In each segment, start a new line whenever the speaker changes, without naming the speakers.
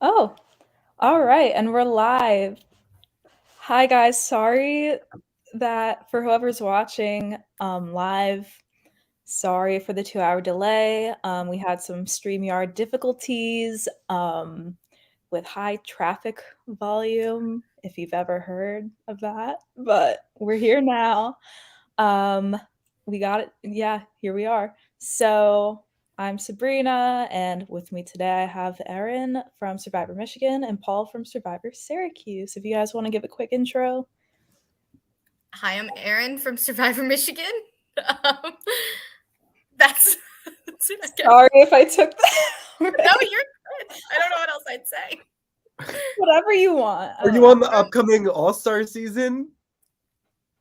Oh, all right, and we're live. Hi guys, sorry that for whoever's watching live, sorry for the 2-hour delay. We had some StreamYard difficulties with high traffic volume, if you've ever heard of that, but we're here now. Um, we got it. Yeah, here we are. So I'm Sabrina, and with me today I have Erin from Survivor Michigan and Paul from Survivor Syracuse. If you guys want to give a quick intro.
Hi, I'm Erin from Survivor Michigan. Um, that's, that's it, I guess.
Sorry if I took that.
No, you're good. I don't know what else I'd say.
Whatever you want. I
Are
don't
you on
know.
the upcoming All-Star season?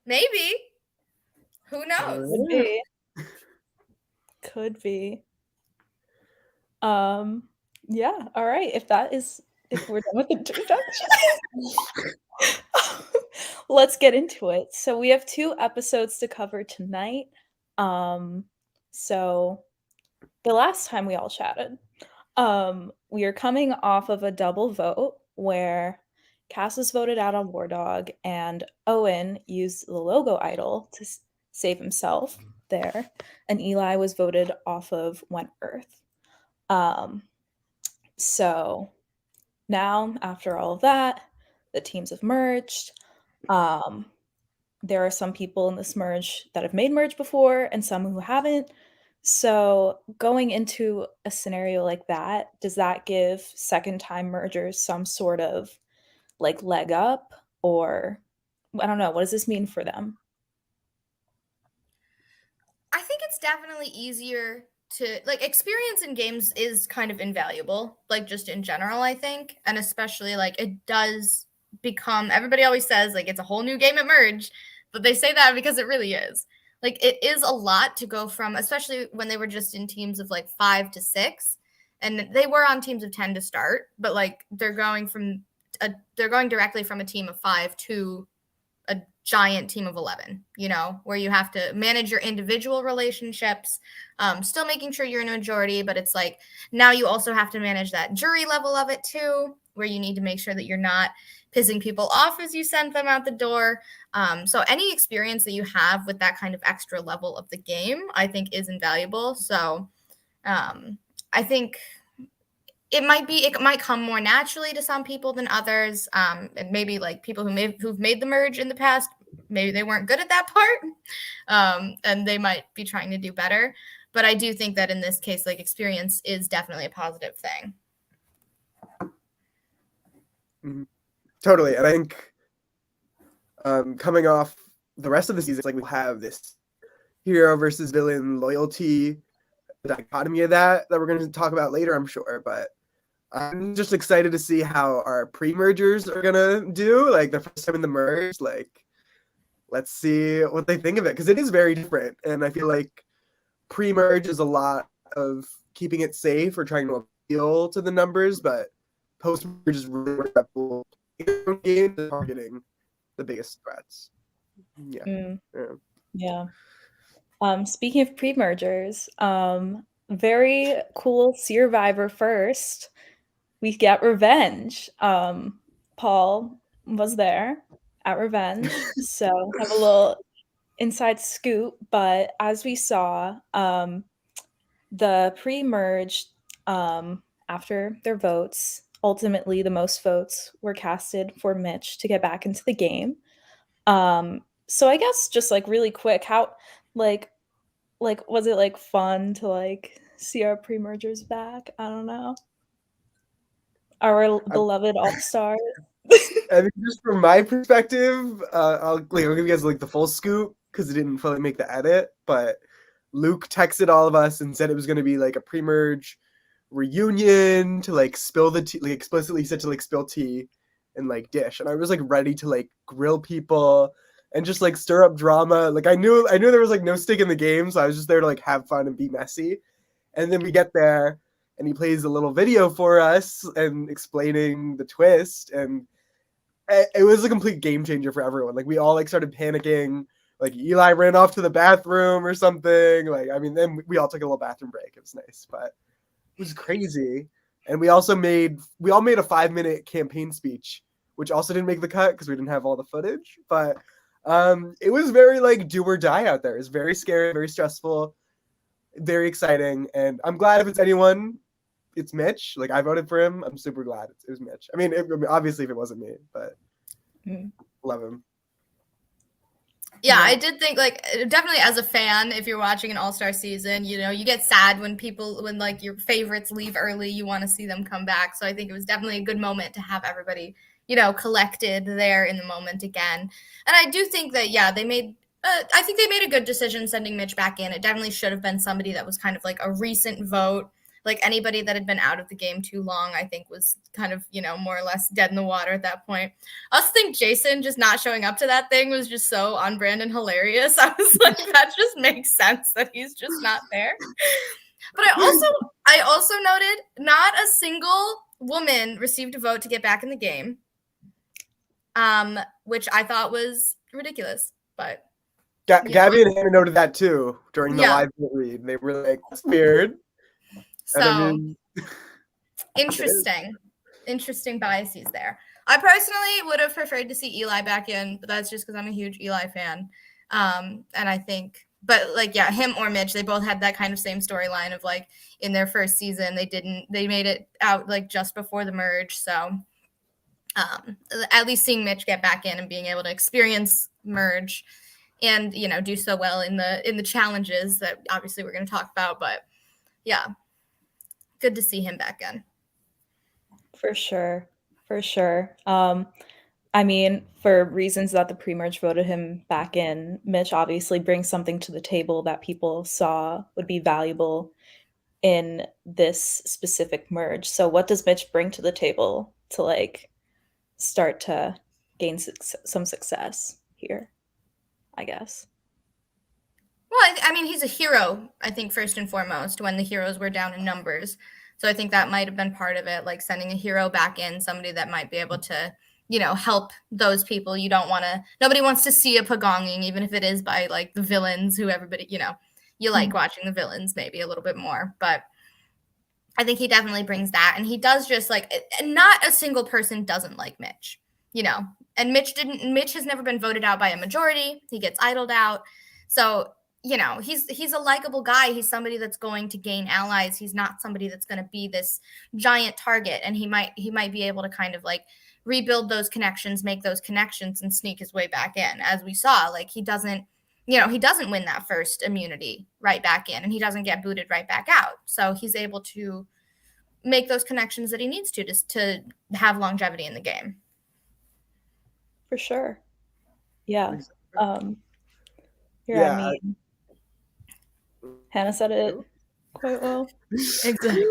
Maybe. Who knows?
Could be. Could be. Yeah, all right. If we're done with the introduction. Let's get into it. So we have 2 episodes to cover tonight. So the last time we all chatted, we are coming off of a double vote where Cass was voted out on War Dog and Owen used the logo idol to save himself there, and Eli was voted off of Wentworth. So now, after all of that, the teams have merged. There are some people in this merge that have made merge before and some who haven't. So, going into a scenario like that, does that give second time mergers some sort of like leg up? Or I don't know, what does this mean for them?
I think it's definitely easier to experience in games is kind of invaluable, like just in general, I think. And especially like it does become everybody always says like it's a whole new game at merge, but they say that because it really is. Like it is a lot to go from, especially when they were just in teams of like 5 to 6, and they were on teams of 10 to start, but like they're going directly from a team of 5 to a giant team of 11, where you have to manage your individual relationships, still making sure you're in a majority, but it's like now you also have to manage that jury level of it too, where you need to make sure that you're not pissing people off as you send them out the door. So any experience that you have with that kind of extra level of the game, I think is invaluable. So I think it might come more naturally to some people than others, and maybe like people who've made the merge in the past, maybe they weren't good at that part, and they might be trying to do better. But I do think that in this case, like experience is definitely a positive thing.
Mm-hmm. Totally. And I think coming off the rest of the season, it's like we'll have this hero versus villain loyalty, the dichotomy of that we're going to talk about later, I'm sure. But I'm just excited to see how our pre-mergers are going to do. Like the first time in the merge, like let's see what they think of it, because it is very different. And I feel like pre-merge is a lot of keeping it safe or trying to appeal to the numbers, but post-merge is really respectful games targeting the biggest threats. Yeah.
Yeah. Speaking of pre-mergers, very cool Syrvivor first. We get Revenge. Paul was there at Revenge, so have a little inside scoop. But as we saw, the pre-merge, after their votes, ultimately the most votes were casted for Mitch to get back into the game. So I guess just like really quick, how like was it like fun to like see our pre-mergers back? I don't know. Our beloved all-stars.
I mean, just from my perspective, I'll give you guys like the full scoop because it didn't fully make the edit. But Luke texted all of us and said it was going to be like a pre-merge reunion to like spill the tea, like explicitly said to like spill tea and like dish. And I was like ready to like grill people and just like stir up drama. Like I knew there was like no stake in the game, so I was just there to like have fun and be messy. And then we get there and he plays a little video for us and explaining the twist, and it was a complete game changer for everyone. Like we all like started panicking. Like Eli ran off to the bathroom or something. Like I mean, then we all took a little bathroom break. It was nice, but it was crazy. And we all made a 5-minute campaign speech, which also didn't make the cut because we didn't have all the footage. But it was very like do or die out there. It's very scary, very stressful, very exciting. And I'm glad if it's anyone, it's Mitch. Like I voted for him. I'm super glad it was Mitch. I mean, obviously if it wasn't me, but love him.
Yeah, I did think like definitely as a fan, if you're watching an all-star season, you know, you get sad when like your favorites leave early, you want to see them come back. So I think it was definitely a good moment to have everybody, you know, collected there in the moment again. And I do think that, yeah, I think they made a good decision sending Mitch back in. It definitely should have been somebody that was kind of like a recent vote. Like anybody that had been out of the game too long, I think was kind of, you know, more or less dead in the water at that point. I also think Jason just not showing up to that thing was just so on brand and hilarious. I was like, that just makes sense that he's just not there. But I also noted not a single woman received a vote to get back in the game, which I thought was ridiculous. But
Gabby and Hannah noted that too during the live read. They were like, "That's weird."
So interesting biases there. I personally would have preferred to see Eli back in, but that's just because I'm a huge Eli fan. And I think, but like, yeah, him or Mitch, they both had that kind of same storyline of like in their first season, they made it out like just before the merge. So at least seeing Mitch get back in and being able to experience merge and, you know, do so well in the challenges that obviously we're going to talk about, but yeah. Good to see him back in.
For sure. I mean, for reasons that the pre-merge voted him back in, Mitch obviously brings something to the table that people saw would be valuable in this specific merge. So what does Mitch bring to the table to like start to gain some success here, I guess?
Well, I mean, he's a hero, I think, first and foremost, when the heroes were down in numbers. So I think that might have been part of it, like sending a hero back in, somebody that might be able to, you know, help those people. Nobody wants to see a pagonging, even if it is by like the villains who everybody, you know, you like watching the villains maybe a little bit more. But I think he definitely brings that. And he does just like, not a single person doesn't like Mitch, you know, and Mitch has never been voted out by a majority. He gets idled out. So, you know, he's a likable guy. He's somebody that's going to gain allies. He's not somebody that's going to be this giant target. And he might be able to kind of like rebuild those connections, make those connections and sneak his way back in. As we saw, like he doesn't win that first immunity right back in and he doesn't get booted right back out. So he's able to make those connections that he needs to just to have longevity in the game.
For sure. Yeah. I mean, Hannah said it quite well.
Exactly.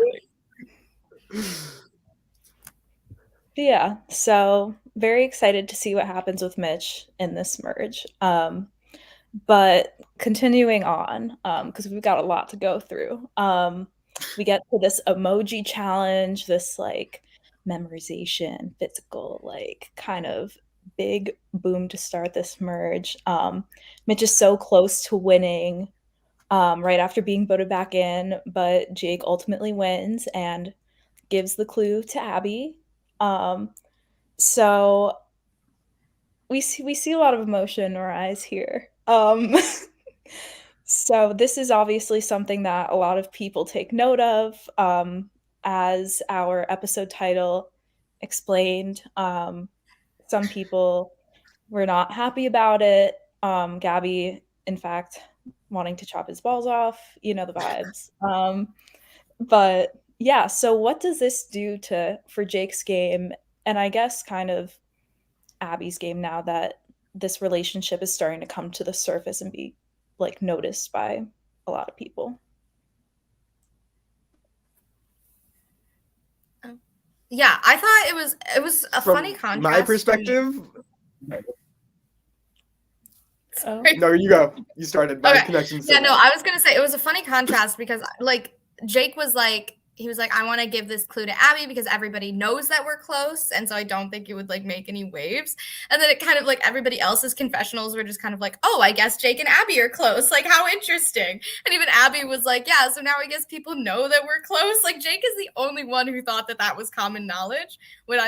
Yeah, so very excited to see what happens with Mitch in this merge. But continuing on, because we've got a lot to go through. We get to this emoji challenge, this like memorization, physical, like kind of big boom to start this merge. Mitch is so close to winning right after being voted back in, but Jake ultimately wins and gives the clue to Abby. So we see a lot of emotion in our eyes here. So this is obviously something that a lot of people take note of. As our episode title explained, some people were not happy about it. Gabby, in fact, wanting to chop his balls off, you know the vibes. But yeah, so what does this do for Jake's game, and I guess kind of Abby's game now that this relationship is starting to come to the surface and be like noticed by a lot of people?
Yeah, I thought it was a funny contrast.
My perspective.
Oh.
No, you go. You started. My connections.
Yeah, no, I was gonna say it was a funny contrast because like Jake was like he was like, I want to give this clue to Abby because everybody knows that we're close. And so I don't think it would like make any waves. And then it kind of like everybody else's confessionals were just kind of like, oh, I guess Jake and Abby are close. Like, how interesting. And even Abby was like, yeah, so now I guess people know that we're close. Like, Jake is the only one who thought that that was common knowledge, which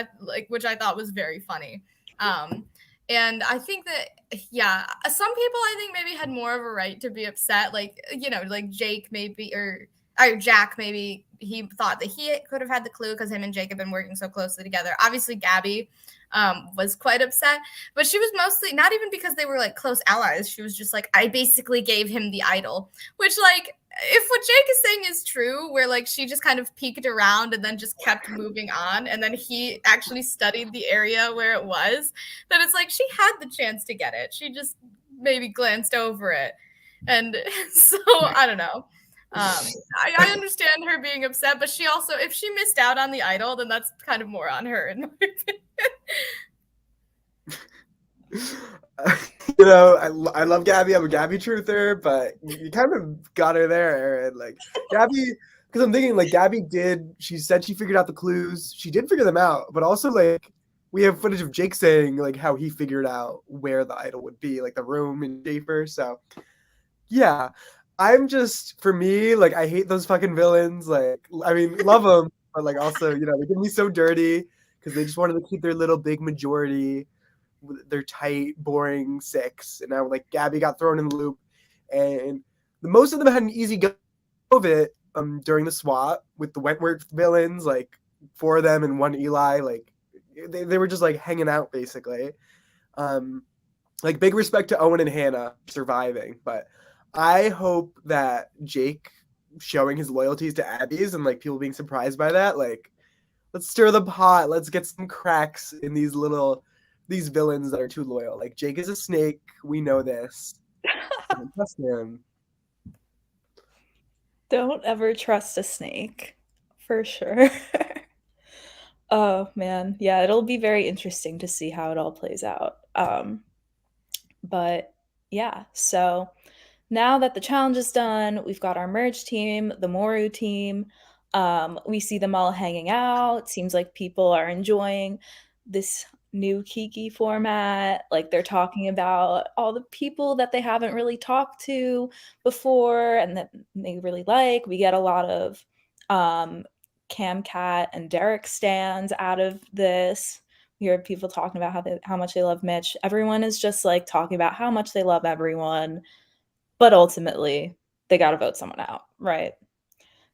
I thought was very funny. And I think that, yeah, some people I think maybe had more of a right to be upset. Like, you know, like Jake maybe, or Jack maybe he thought that he could have had the clue because him and Jake have been working so closely together. Obviously, Gabby was quite upset, but she was mostly not even because they were like close allies. She was just like, I basically gave him the idol, which like if what Jake is saying is true, where like she just kind of peeked around and then just kept moving on, and then he actually studied the area where it was, then it's like she had the chance to get it. She just maybe glanced over it. And so I don't know. I understand her being upset, but she also, if she missed out on the idol, then that's kind of more on her, in my opinion.
You know, I love Gabby. I'm a Gabby truther, but you kind of got her there, Erin. Like Gabby, because I'm thinking like Gabby did. She said she figured out the clues. She did figure them out, but also like we have footage of Jake saying like how he figured out where the idol would be, like the room in Schaefer. So yeah, I'm just for me like I hate those fucking villains. Like I mean, love them, but like also you know they get me so dirty because they just wanted to keep their little big majority, their tight, boring six. And now like Gabby got thrown in the loop, and most of them had an easy go of it during the swap with the Wentworth villains, like four of them and one Eli. Like they were just like hanging out basically. Like big respect to Owen and Hannah surviving, but I hope that Jake showing his loyalties to Abby's and like people being surprised by that, like let's stir the pot, let's get some cracks in these villains that are too loyal. Like Jake is a snake, we know this. Don't trust him.
Don't ever trust a snake, for sure. Oh man, yeah, it'll be very interesting to see how it all plays out. But yeah, so now that the challenge is done, we've got our merge team, the Moru team. We see them all hanging out. Seems like people are enjoying this new Kiki format. Like they're talking about all the people that they haven't really talked to before and that they really like. We get a lot of Cam Cat and Derek stands out of this. We hear people talking about how much they love Mitch. Everyone is just like talking about how much they love everyone, but ultimately they got to vote someone out, right?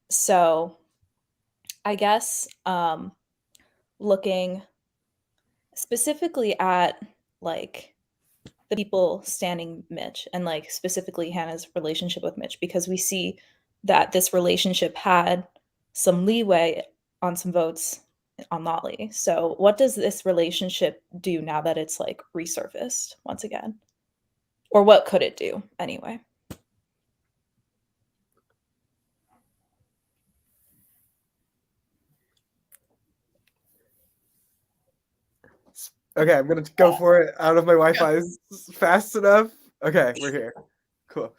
So I guess looking specifically at like the people standing Mitch and like specifically Hannah's relationship with Mitch, because we see that this relationship had some leeway on some votes on Lolly. So what does this relationship do now that it's like resurfaced once again? Or what could it do anyway?
Okay, I'm gonna go for it. I don't know if my Wi-Fi is fast enough. Okay, we're here. Cool.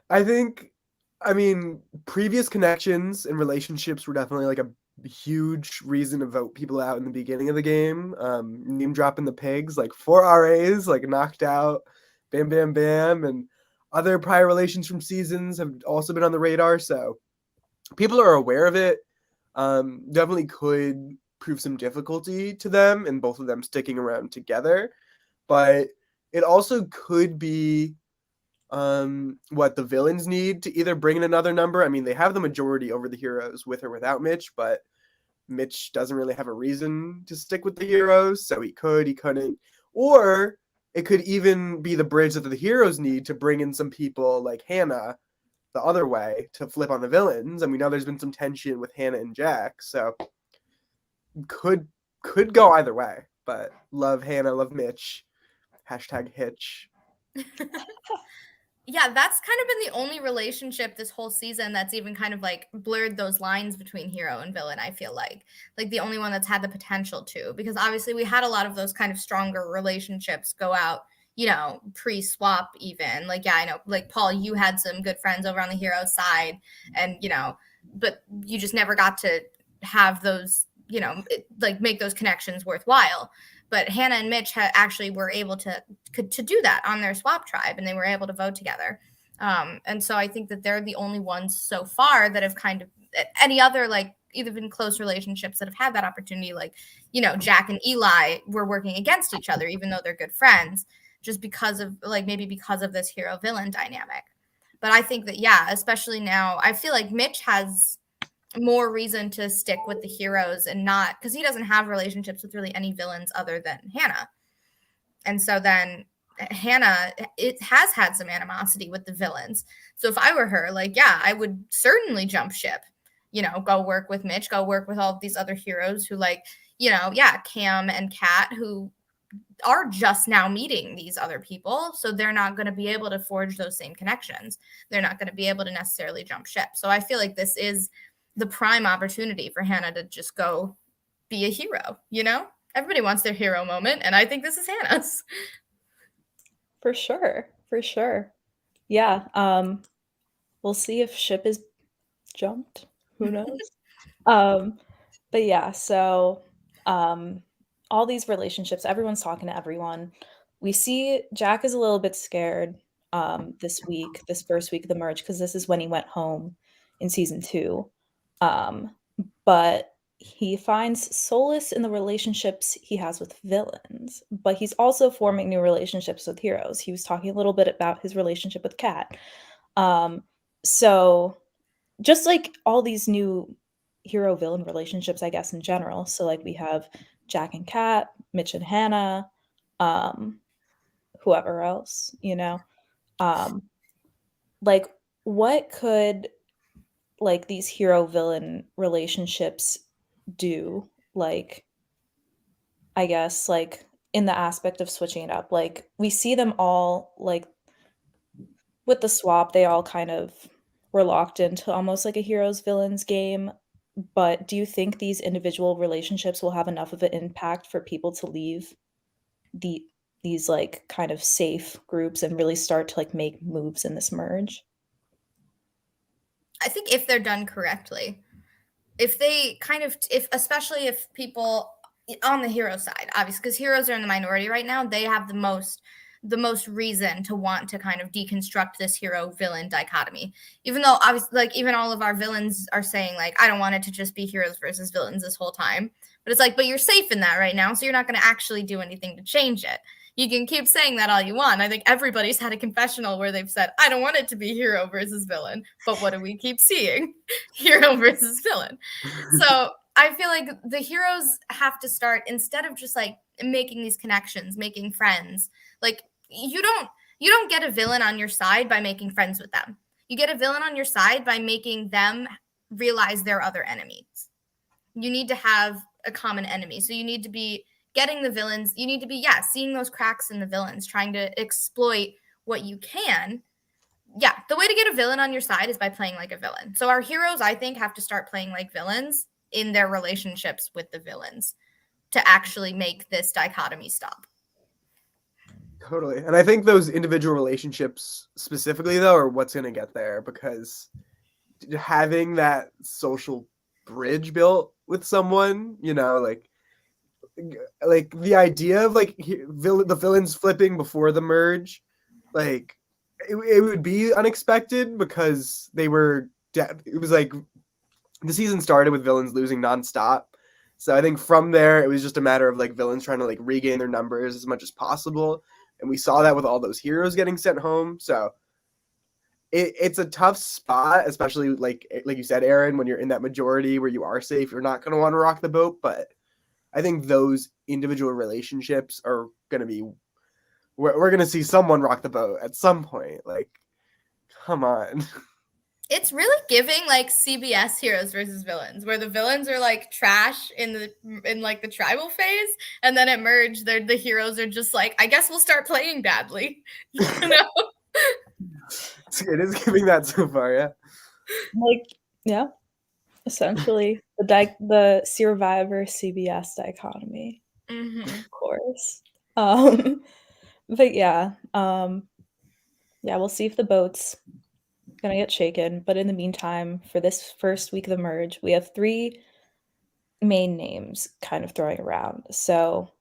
I think, I mean, previous connections and relationships were definitely like a huge reason to vote people out in the beginning of the game. Name dropping the pigs, like 4 RAs, like knocked out, bam, bam, bam, and other prior relations from seasons have also been on the radar. So people are aware of it. Definitely could prove some difficulty to them and both of them sticking around together, but it also could be what the villains need to either bring in another number. I mean, they have the majority over the heroes with or without Mitch, but Mitch doesn't really have a reason to stick with the heroes, so he couldn't, or it could even be the bridge that the heroes need to bring in some people like Hannah the other way to flip on the villains. And we know there's been some tension with Hannah and Jack, so could go either way. But love Hannah, love Mitch. Hashtag Hitch.
Yeah, that's kind of been the only relationship this whole season that's even kind of like blurred those lines between hero and villain. I feel like the only one that's had the potential to, because obviously we had a lot of those kind of stronger relationships go out, you know, pre-swap even. Like, yeah, I know, like Paul, you had some good friends over on the hero side, and you know, but you just never got to have those, like make those connections worthwhile. But Hannah and Mitch actually were able to do that on their swap tribe, and they were able to vote together. And so I think that they're the only ones so far that have kind of, any other like even close relationships that have had that opportunity, like, Jack and Eli were working against each other, even though they're good friends, just because of like, maybe because of this hero villain dynamic. But I think that, yeah, especially now, I feel like Mitch has more reason to stick with the heroes and not, because he doesn't have relationships with really any villains other than Hannah. And so then Hannah, it has had some animosity with the villains. So if I were her, like, yeah, I would certainly jump ship, go work with Mitch, go work with all of these other heroes who, like, yeah, Cam and Kat, who are just now meeting these other people. So they're not going to be able to forge those same connections. They're not going to be able to necessarily jump ship. So I feel like this is the prime opportunity for Hannah to just go be a hero. Everybody wants their hero moment, and I think this is Hannah's.
For sure. Yeah. We'll see if ship is jumped. Who knows? But yeah, so all these relationships, everyone's talking to everyone. We see Jack is a little bit scared this first week of the merge, because this is when he went home in season 2. But he finds solace in the relationships he has with villains, but he's also forming new relationships with heroes. He was talking a little bit about his relationship with Kat. So just like all these new hero villain relationships, I guess, in general. So like we have Jack and Kat, Mitch and Hannah, whoever else, like what could like these hero villain relationships do, like, I guess, like in the aspect of switching it up? Like we see them all, like with the swap, they all kind of were locked into almost like a heroes villains game. But do you think these individual relationships will have enough of an impact for people to leave the these like kind of safe groups and really start to like make moves in this merge?
I think if they're done correctly, if they kind of, if especially if people on the hero side, obviously, because heroes are in the minority right now, they have the most reason to want to kind of deconstruct this hero villain dichotomy. Even though obviously, like, even all of our villains are saying like, I don't want it to just be heroes versus villains this whole time. But it's like, but you're safe in that right now, so you're not going to actually do anything to change it. You can keep saying that all you want. I think everybody's had a confessional where they've said, I don't want it to be hero versus villain. But what do we keep seeing? Hero versus villain. So I feel like the heroes have to start, instead of just like making these connections, making friends, like you don't get a villain on your side by making friends with them. You get a villain on your side by making them realize they're other enemies. You need to have a common enemy. So you need to be getting the villains. You need to be, yeah, seeing those cracks in the villains, trying to exploit what you can. Yeah, the way to get a villain on your side is by playing like a villain. So our heroes, I think, have to start playing like villains in their relationships with the villains to actually make this dichotomy stop.
Totally. And I think those individual relationships specifically, though, are what's going to get there, because having that social bridge built with someone, like the idea of like the villains flipping before the merge, like it would be unexpected, because it was like the season started with villains losing nonstop. So I think from there, it was just a matter of like villains trying to like regain their numbers as much as possible. And we saw that with all those heroes getting sent home. So it's a tough spot, especially like you said, Erin, when you're in that majority where you are safe, you're not going to want to rock the boat. But I think those individual relationships are going to be, we're going to see someone rock the boat at some point. Like, come on.
It's really giving like CBS heroes versus villains, where the villains are like trash in like the tribal phase, and then at merge, the heroes are just like, I guess we'll start playing badly,
It is giving that so far, yeah.
Like, yeah, essentially the Syrvivor CBS dichotomy, of course. But yeah, we'll see if the boats gonna get shaken. But in the meantime, for this first week of the merge, we have 3 main names kind of throwing around. So,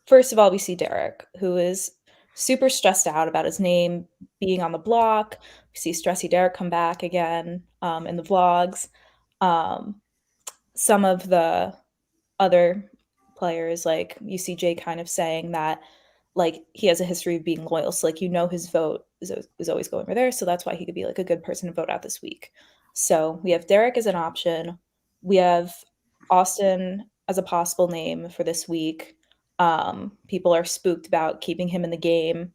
first of all, we see Derek, who is super stressed out about his name being on the block. We see Stressy Derek come back again in the vlogs. Um, some of the other players, like you see Jay kind of saying that like he has a history of being loyal. So like his vote is always going over there. So that's why he could be like a good person to vote out this week. So we have Derek as an option. We have Austin as a possible name for this week. People are spooked about keeping him in the game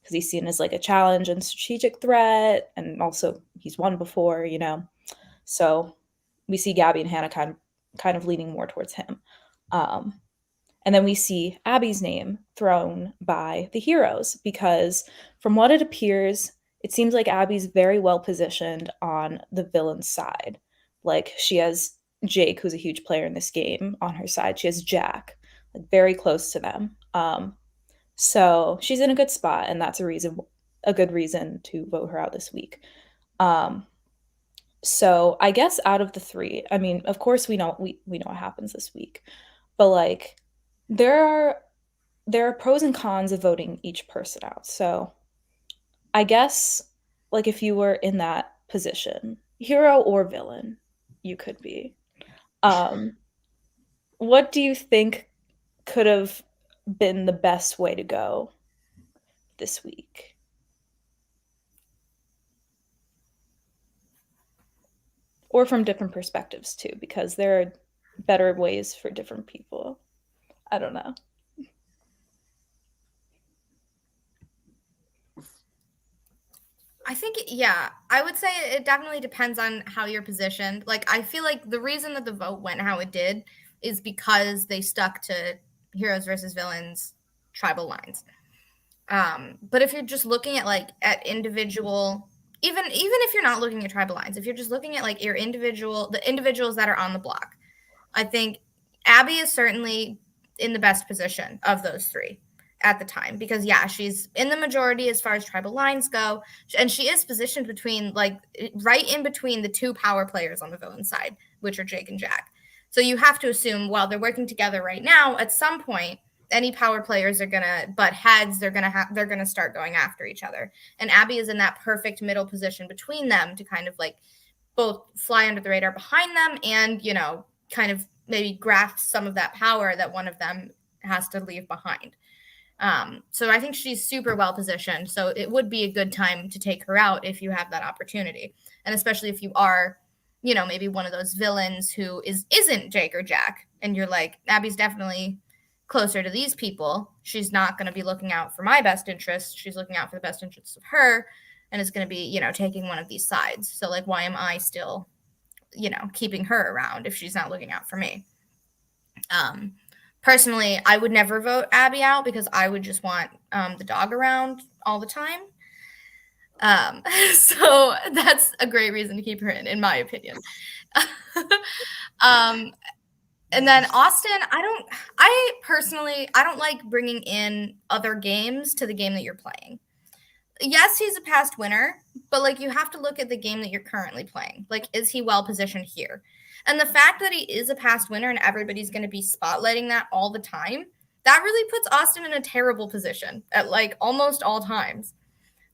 because he's seen as like a challenge and strategic threat, and also he's won before, you know. So we see Gabby and Hannah kind of leaning more towards him. Um, and then we see Abby's name thrown by the heroes because, from what it appears, it seems like Abby's very well positioned on the villain's side. Like, she has Jake, who's a huge player in this game, on her side. She has Jack, like, very close to them. So she's in a good spot, and that's a good reason to vote her out this week. Um, so I guess out of the 3, I mean, of course we know what happens this week, but like there are pros and cons of voting each person out. So I guess like if you were in that position, hero or villain, you could be. Um, what do you think could have been the best way to go this week? Or from different perspectives too, because there are better ways for different people. I don't know.
I think, yeah, I would say it definitely depends on how you're positioned. Like, I feel like the reason that the vote went how it did is because they stuck to heroes versus villains tribal lines. But if you're just looking at like at individual, even if you're not looking at tribal lines, if you're just looking at like the individuals that are on the block, I think Abby is certainly in the best position of those 3 at the time because yeah, she's in the majority as far as tribal lines go, and she is positioned between like right in between the 2 power players on the villain side, which are Jake and Jack. So you have to assume while they're working together right now, at some point any power players are gonna butt heads. They're gonna start going after each other, and Abby is in that perfect middle position between them to kind of like both fly under the radar behind them and kind of maybe grasp some of that power that one of them has to leave behind. So I think she's super well positioned. So it would be a good time to take her out if you have that opportunity, and especially if you are, maybe one of those villains who isn't Jake or Jack, and you're like, Abby's definitely closer to these people. She's not going to be looking out for my best interests. She's looking out for the best interests of her, and is going to be, taking one of these sides. So like, why am I still, keeping her around if she's not looking out for me? Personally, I would never vote Abby out because I would just want the dog around all the time. So that's a great reason to keep her in my opinion. And then Austin, I personally don't like bringing in other games to the game that you're playing. Yes, he's a past winner, but like you have to look at the game that you're currently playing. Like, is he well positioned here? And the fact that he is a past winner and everybody's going to be spotlighting that all the time, that really puts Austin in a terrible position at like almost all times.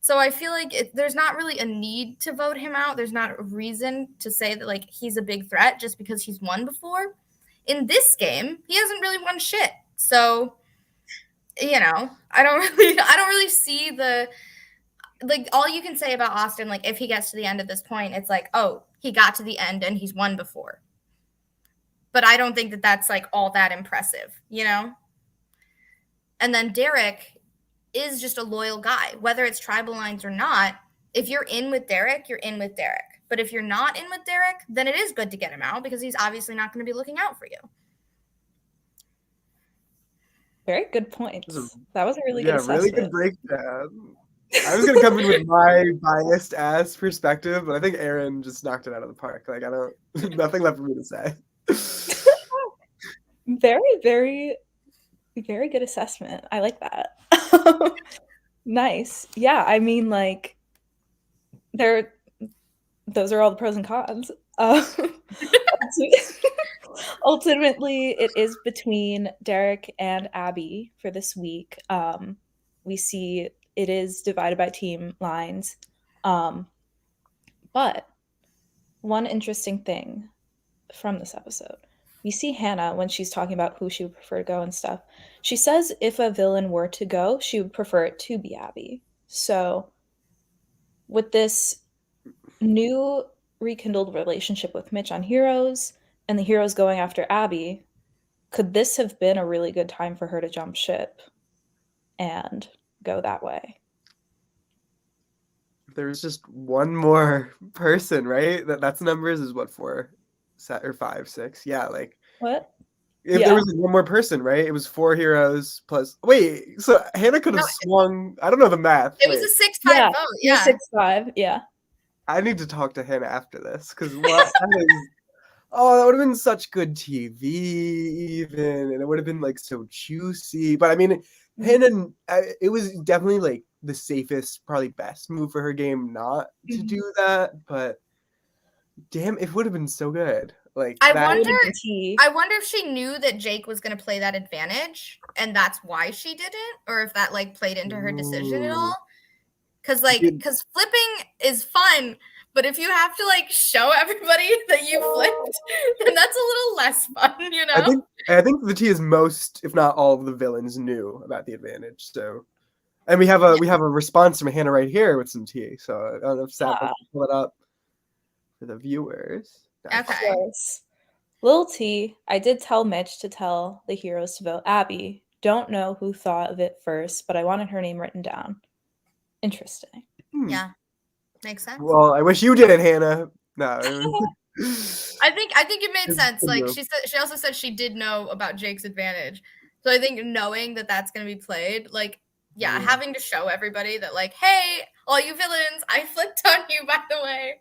So I feel like there's not really a need to vote him out. There's not a reason to say that like he's a big threat just because he's won before. In this game, he hasn't really won shit. So, I don't really see the like all you can say about Austin, like if he gets to the end of this point, it's like, oh, he got to the end and he's won before. But I don't think that that's like all that impressive, And then Derek is just a loyal guy, whether it's tribal lines or not. If you're in with Derek, you're in with Derek. But if you're not in with Derek, then it is good to get him out because he's obviously not going to be looking out for you.
Very good points. That was a really good assessment.
Really good breakdown. I was gonna come in with my biased ass perspective, but I think Erin just knocked it out of the park. Like nothing left for me to say.
Very, very, very good assessment. I like that. Nice. Yeah, I mean, like, those are all the pros and cons. Ultimately, it is between Derek and Abby for this week. We see it is divided by team lines. But one interesting thing from this episode, we see Hannah when she's talking about who she would prefer to go and stuff. She says if a villain were to go, she would prefer it to be Abby. So, with this new rekindled relationship with Mitch on Heroes and the Heroes going after Abby, could this have been a really good time for her to jump ship and go that way?
There's just one more person, right? That's numbers is what, 4 or 5, 6. Yeah, like
What?
if
Yeah.
there was one more person, right? It was 4 heroes plus. Wait, so Hannah could have
No,
swung. I don't know the math.
It was
Wait,
a 6-5 vote. Yeah.
6-5. Yeah.
I need to talk to Hannah after this because what? Oh, that would have been such good TV, even, and it would have been like so juicy. But I mean, Hannah, it was definitely like the safest, probably best move for her game not to do that. But damn, it would have been so good. Like
I
that.
wonder if she knew that Jake was going to play that advantage, and that's why she didn't, or if that like played into her decision at all. Because flipping is fun, but if you have to like show everybody that you flipped, then that's a little less fun, you know?
I think the T is most, if not all, of the villains knew about the advantage. So, and we have a response from Hannah right here with some tea. So I don't know if Seth can pull it up for the viewers.
Okay.
Little T, I did tell Mitch to tell the heroes to vote Abby. Don't know who thought of it first, but I wanted her name written down. Interesting.
Yeah, makes sense.
Well, I wish you did it, Hannah. No.
I think it made sense. Like she also said she did know about Jake's advantage. So I think knowing that that's going to be played, like, yeah, having to show everybody that, like, hey, all you villains, I flipped on you, by the way.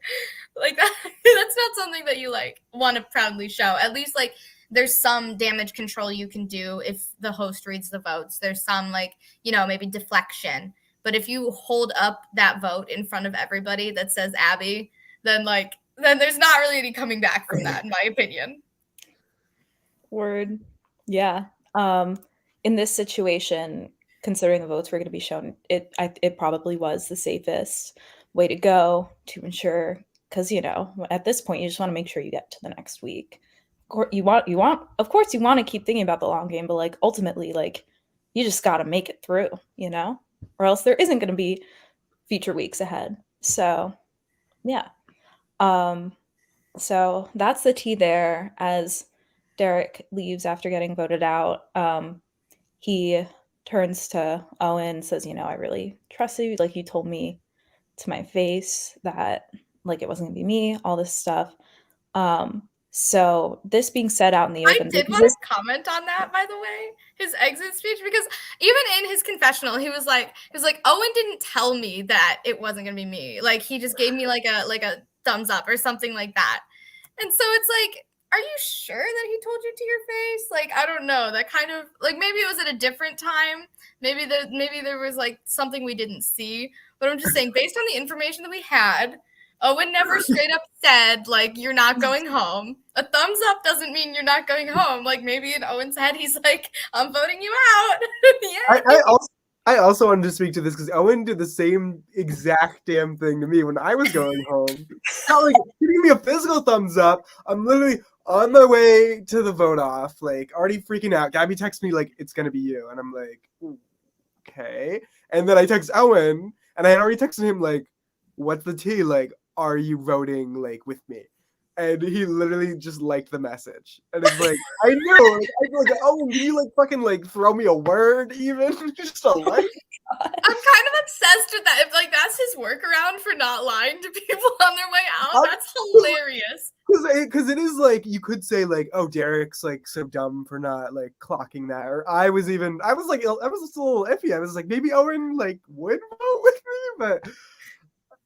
Like, that's not something that you, like, want to proudly show. At least, like, there's some damage control you can do if the host reads the votes. There's some, like, you know, maybe deflection. But if you hold up that vote in front of everybody that says Abby, then, like, then there's not really any coming back from that, in my opinion.
Word. Yeah. In this situation, considering the votes were going to be shown, it probably was the safest way to go to ensure, because, you know, at this point, you just want to make sure you get to the next week. Of course, you want to keep thinking about the long game, but, like, ultimately, like, you just got to make it through, you know, or else there isn't going to be future weeks ahead. So, yeah. So that's the tea there. As Derek leaves after getting voted out, he turns to Owen and says, you know, I really trust you. Like, you told me to my face that, like, it wasn't gonna be me, all this stuff. So this being said out in the open,
I did want to comment on that, by the way, his exit speech, because even in his confessional, he was like, Owen didn't tell me that it wasn't gonna be me. Like, he just gave me like a thumbs up or something like that. And so it's like, are you sure that he told you to your face? Like, I don't know. That kind of, like, maybe it was at a different time. Maybe there was like something we didn't see. But I'm just saying, based on the information that we had, Owen never straight up said, like, you're not going home. A thumbs up doesn't mean you're not going home. Like, maybe in Owen's head, he's like, I'm voting you out.
Yeah. I also wanted to speak to this because Owen did the same exact damn thing to me when I was going home. Not like giving me a physical thumbs up. I'm literally on my way to the vote off, like already freaking out. Gabby texts me like, it's gonna be you. And I'm like, okay. And then I text Owen and I had already texted him like, what's the tea? Like, are you voting like with me? And he literally just liked the message. And it's like, I knew. Like, oh, can you like fucking like throw me a word even? Just a like?
I'm kind of obsessed with that. If like that's his workaround for not lying to people on their way out, that's hilarious.
Because it is like, you could say like, oh, Derek's like so dumb for not like clocking that. Or I was just a little iffy. I was like, maybe Owen like would vote with me, but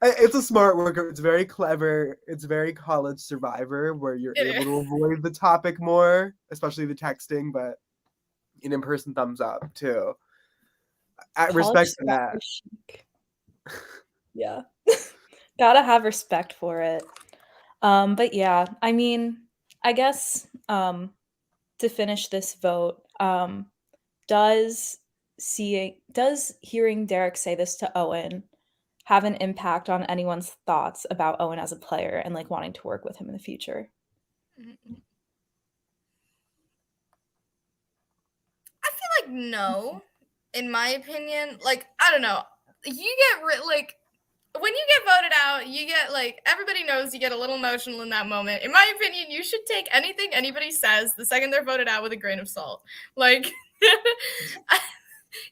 it's a smart worker. It's very clever. It's very college Survivor, where you're able to avoid the topic more, especially the texting, but an in-person thumbs up too. I respect that.
Yeah. Gotta have respect for it. But yeah, I mean, I guess to finish this vote, does does hearing Derek say this to Owen have an impact on anyone's thoughts about Owen as a player and like wanting to work with him in the future?
I feel like no, in my opinion. Like, I don't know. You get like when you get voted out, you get like everybody knows you get a little emotional in that moment. In my opinion, you should take anything anybody says the second they're voted out with a grain of salt. Like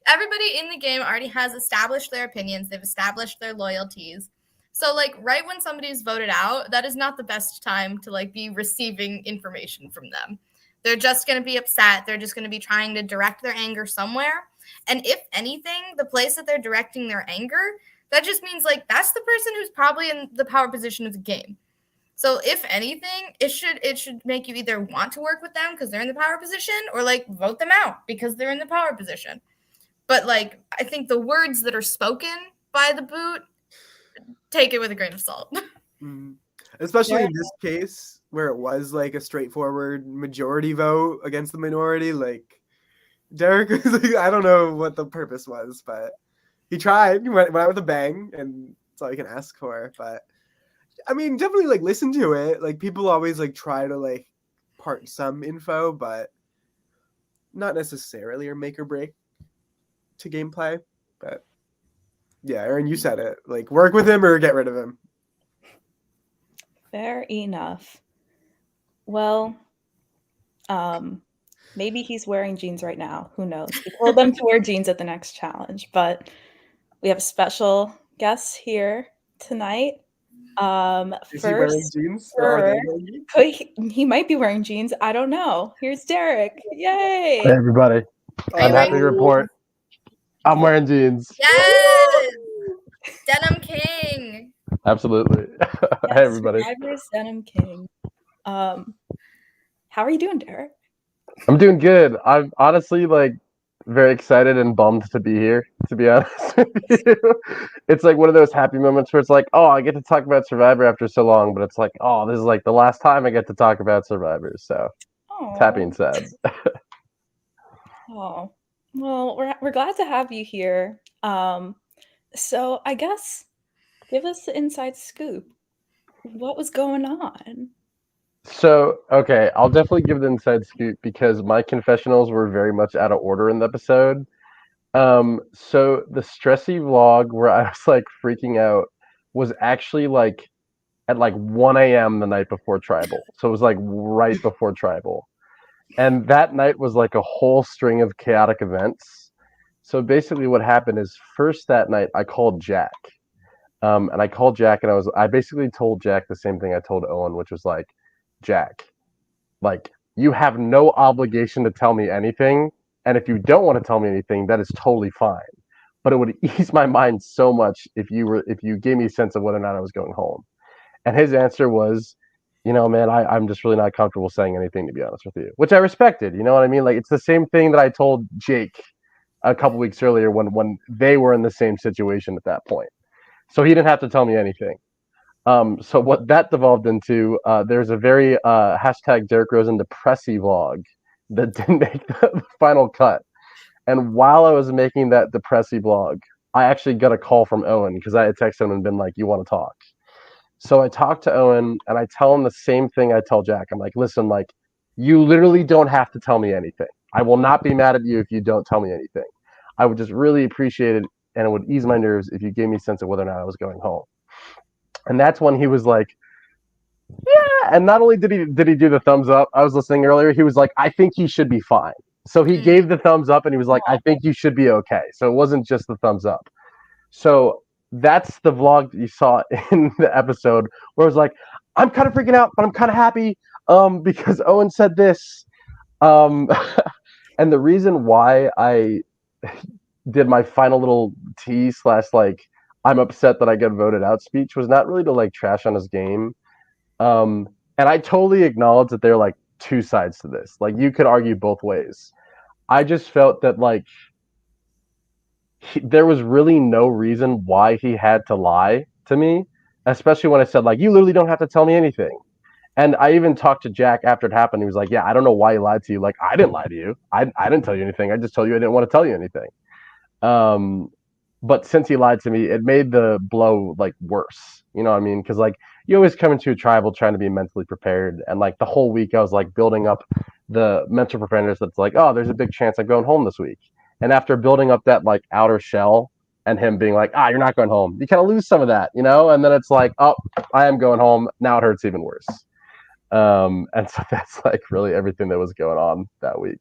everybody in the game already has established their opinions, they've established their loyalties. So like right when somebody's voted out, that is not the best time to like be receiving information from them. They're just going to be upset. They're just going to be trying to direct their anger somewhere. And if anything, the place that they're directing their anger, that just means like that's the person who's probably in the power position of the game. So if anything, it should make you either want to work with them because they're in the power position or like vote them out because they're in the power position. But like I think the words that are spoken by the boot, take it with a grain of salt.
Especially in this case where it was like a straightforward majority vote against the minority. Like Derek was like, I don't know what the purpose was, but he tried. He went out with a bang, and that's all you can ask for. But I mean, definitely like listen to it. Like people always like try to like part some info, but not necessarily or make or break to gameplay. But yeah, Erin, you said it. Like work with him or get rid of him.
Fair enough. Well, maybe he's wearing jeans right now. Who knows? We told them to wear jeans at the next challenge, but we have a special guest here tonight.
Is he wearing jeans?
He might be wearing jeans. I don't know. Here's Derek. Yay!
Hey everybody. I'm happy to report I'm wearing jeans.
Yes! Denim King.
Absolutely.
Yes,
Hey everybody.
Syrvivor's Denim King. How are you doing, Derek?
I'm doing good. I'm honestly like very excited and bummed to be here, to be honest with you. It's like one of those happy moments where it's like, oh, I get to talk about Survivor after so long, but it's like, oh, this is like the last time I get to talk about Survivor. So it's happy and sad.
Oh, well, we're glad to have you here. So I guess give us the inside scoop. What was going on?
So, okay, I'll definitely give the inside scoop because my confessionals were very much out of order in the episode. So the stressy vlog where I was like freaking out was actually like at like 1 a.m. the night before Tribal. So it was like right before Tribal. And that night was like a whole string of chaotic events. So basically what happened is first that night I called Jack. And I called Jack and I basically told Jack the same thing I told Owen, which was like, Jack, like you have no obligation to tell me anything. And if you don't want to tell me anything, that is totally fine. But it would ease my mind so much if you gave me a sense of whether or not I was going home. And his answer was, you know, man, I'm just really not comfortable saying anything, to be honest with you, which I respected. You know what I mean? Like it's the same thing that I told Jake a couple weeks earlier when they were in the same situation at that point. So he didn't have to tell me anything. So what that devolved into, there's a very hashtag Derek Rosen depressy vlog that didn't make the final cut. And while I was making that depressy vlog, I actually got a call from Owen because I had texted him and been like, you want to talk? So I talked to Owen and I tell him the same thing I tell Jack. I'm like, listen, like, you literally don't have to tell me anything. I will not be mad at you if you don't tell me anything. I would just really appreciate it and it would ease my nerves if you gave me a sense of whether or not I was going home. And that's when he was like, yeah. And not only did he do the thumbs up, I was listening earlier, he was like, I think he should be fine. So he gave the thumbs up and he was like, I think you should be okay. So it wasn't just the thumbs up. So that's the vlog that you saw in the episode where I was like, I'm kind of freaking out, but I'm kind of happy because Owen said this. And the reason why I did my final little tea / like I'm upset that I got voted out speech was not really to like trash on his game. And I totally acknowledge that there are like two sides to this. Like you could argue both ways. I just felt that like there was really no reason why he had to lie to me especially when I said like, you literally don't have to tell me anything. And I even talked to Jack after it happened. He was like, yeah, I don't know why he lied to you. Like, I didn't lie to you. I didn't tell you anything. I just told you I didn't want to tell you anything. Um, but since he lied to me, it made the blow like worse. You know what I mean? Because like you always come into a tribal trying to be mentally prepared, and like the whole week I was like building up the mental preparedness. That's like, oh, there's a big chance I'm going home this week. And after building up that like outer shell, and him being like, you're not going home, you kind of lose some of that, you know. And then it's like, oh, I am going home. Now it hurts even worse. And so that's like really everything that was going on that week.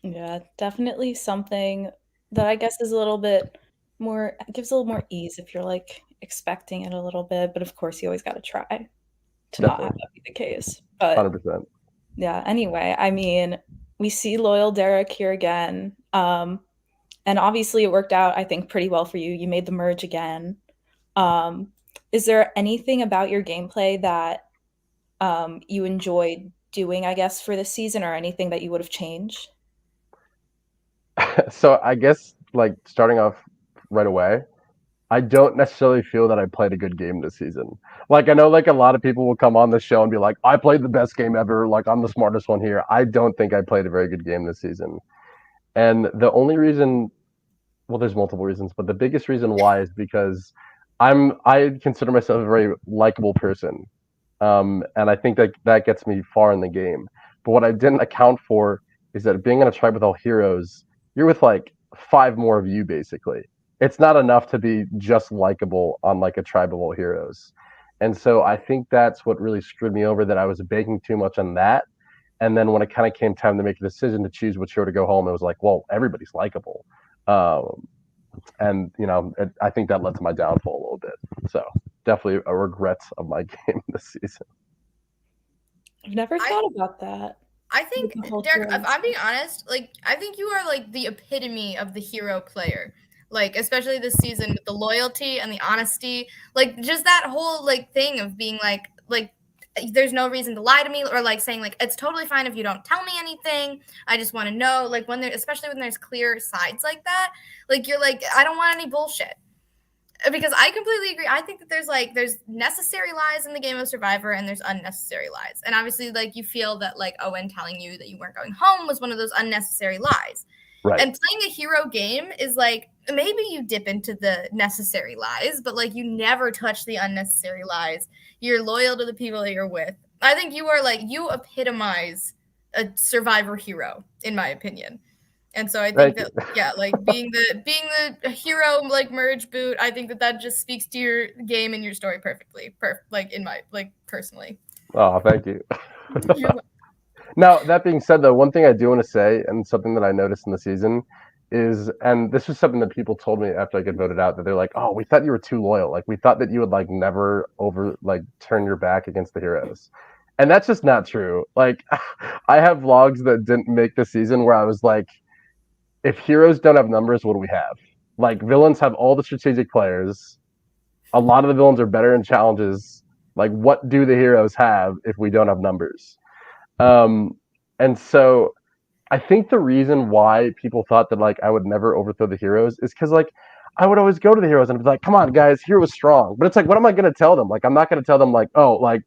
Yeah, definitely something that I guess is a little bit more gives a little more ease if you're like expecting it a little bit, but of course you always got to try to not have
Definitely,
that be the case. But
100%.
yeah, anyway, I mean, we see loyal Derek here again. And obviously it worked out, I think, pretty well for you. You made the merge again. Um, is there anything about your gameplay that you enjoyed doing, I guess, for this season, or anything that you would have changed?
So I guess like starting off right away, I don't necessarily feel that I played a good game this season. Like I know like a lot of people will come on the show and be like, I played the best game ever, like I'm the smartest one here. I don't think I played a very good game this season. And the only reason, well, there's multiple reasons, but the biggest reason why is because I consider myself a very likable person. And I think that that gets me far in the game. But what I didn't account for is that being in a tribe with all heroes, you're with like five more of you basically. It's not enough to be just likable on like a tribe of all heroes. And so I think that's what really screwed me over, that I was banking too much on that. And then when it kind of came time to make a decision to choose which hero to go home, it was like, well, everybody's likable. Um, and you know, I think that led to my downfall a little bit. So definitely a regret of my game this season.
I've never
I
thought about that.
I
With
think,
the whole
Derek, if
heroes.
I'm being honest, like I think you are like the epitome of the hero player. Like especially this season with the loyalty and the honesty, like just that whole like thing of being like there's no reason to lie to me, or like saying like it's totally fine if you don't tell me anything. I just want to know, like when there, especially when there's clear sides like that, like you're like I don't want any bullshit. Because I completely agree. I think that there's necessary lies in the game of Survivor and there's unnecessary lies. And obviously like you feel that like Owen telling you that you weren't going home was one of those unnecessary lies.
Right.
And playing a hero game is like maybe you dip into the necessary lies, but like you never touch the unnecessary lies. You're loyal to the people that you're with. I think you are like you epitomize a Survivor hero in my opinion. And so I think
Thank
that
you.
yeah, like being the hero like merge boot, I think that that just speaks to your game and your story perfectly. Like in my like personally.
Oh, thank you. Now, that being said, though, one thing I do want to say, and something that I noticed in the season, is, and this was something that people told me after I get voted out, that they're like, "Oh, we thought you were too loyal. Like, we thought that you would like never over like turn your back against the heroes," and that's just not true. Like, I have vlogs that didn't make the season where I was like, "If heroes don't have numbers, what do we have?" Like, villains have all the strategic players. A lot of the villains are better in challenges. Like, what do the heroes have if we don't have numbers? Um, and so I think the reason why people thought that like I would never overthrow the heroes is because like I would always go to the heroes and be like, "Come on, guys, hero is strong." But it's like, what am I gonna tell them? Like, I'm not gonna tell them like, "Oh, like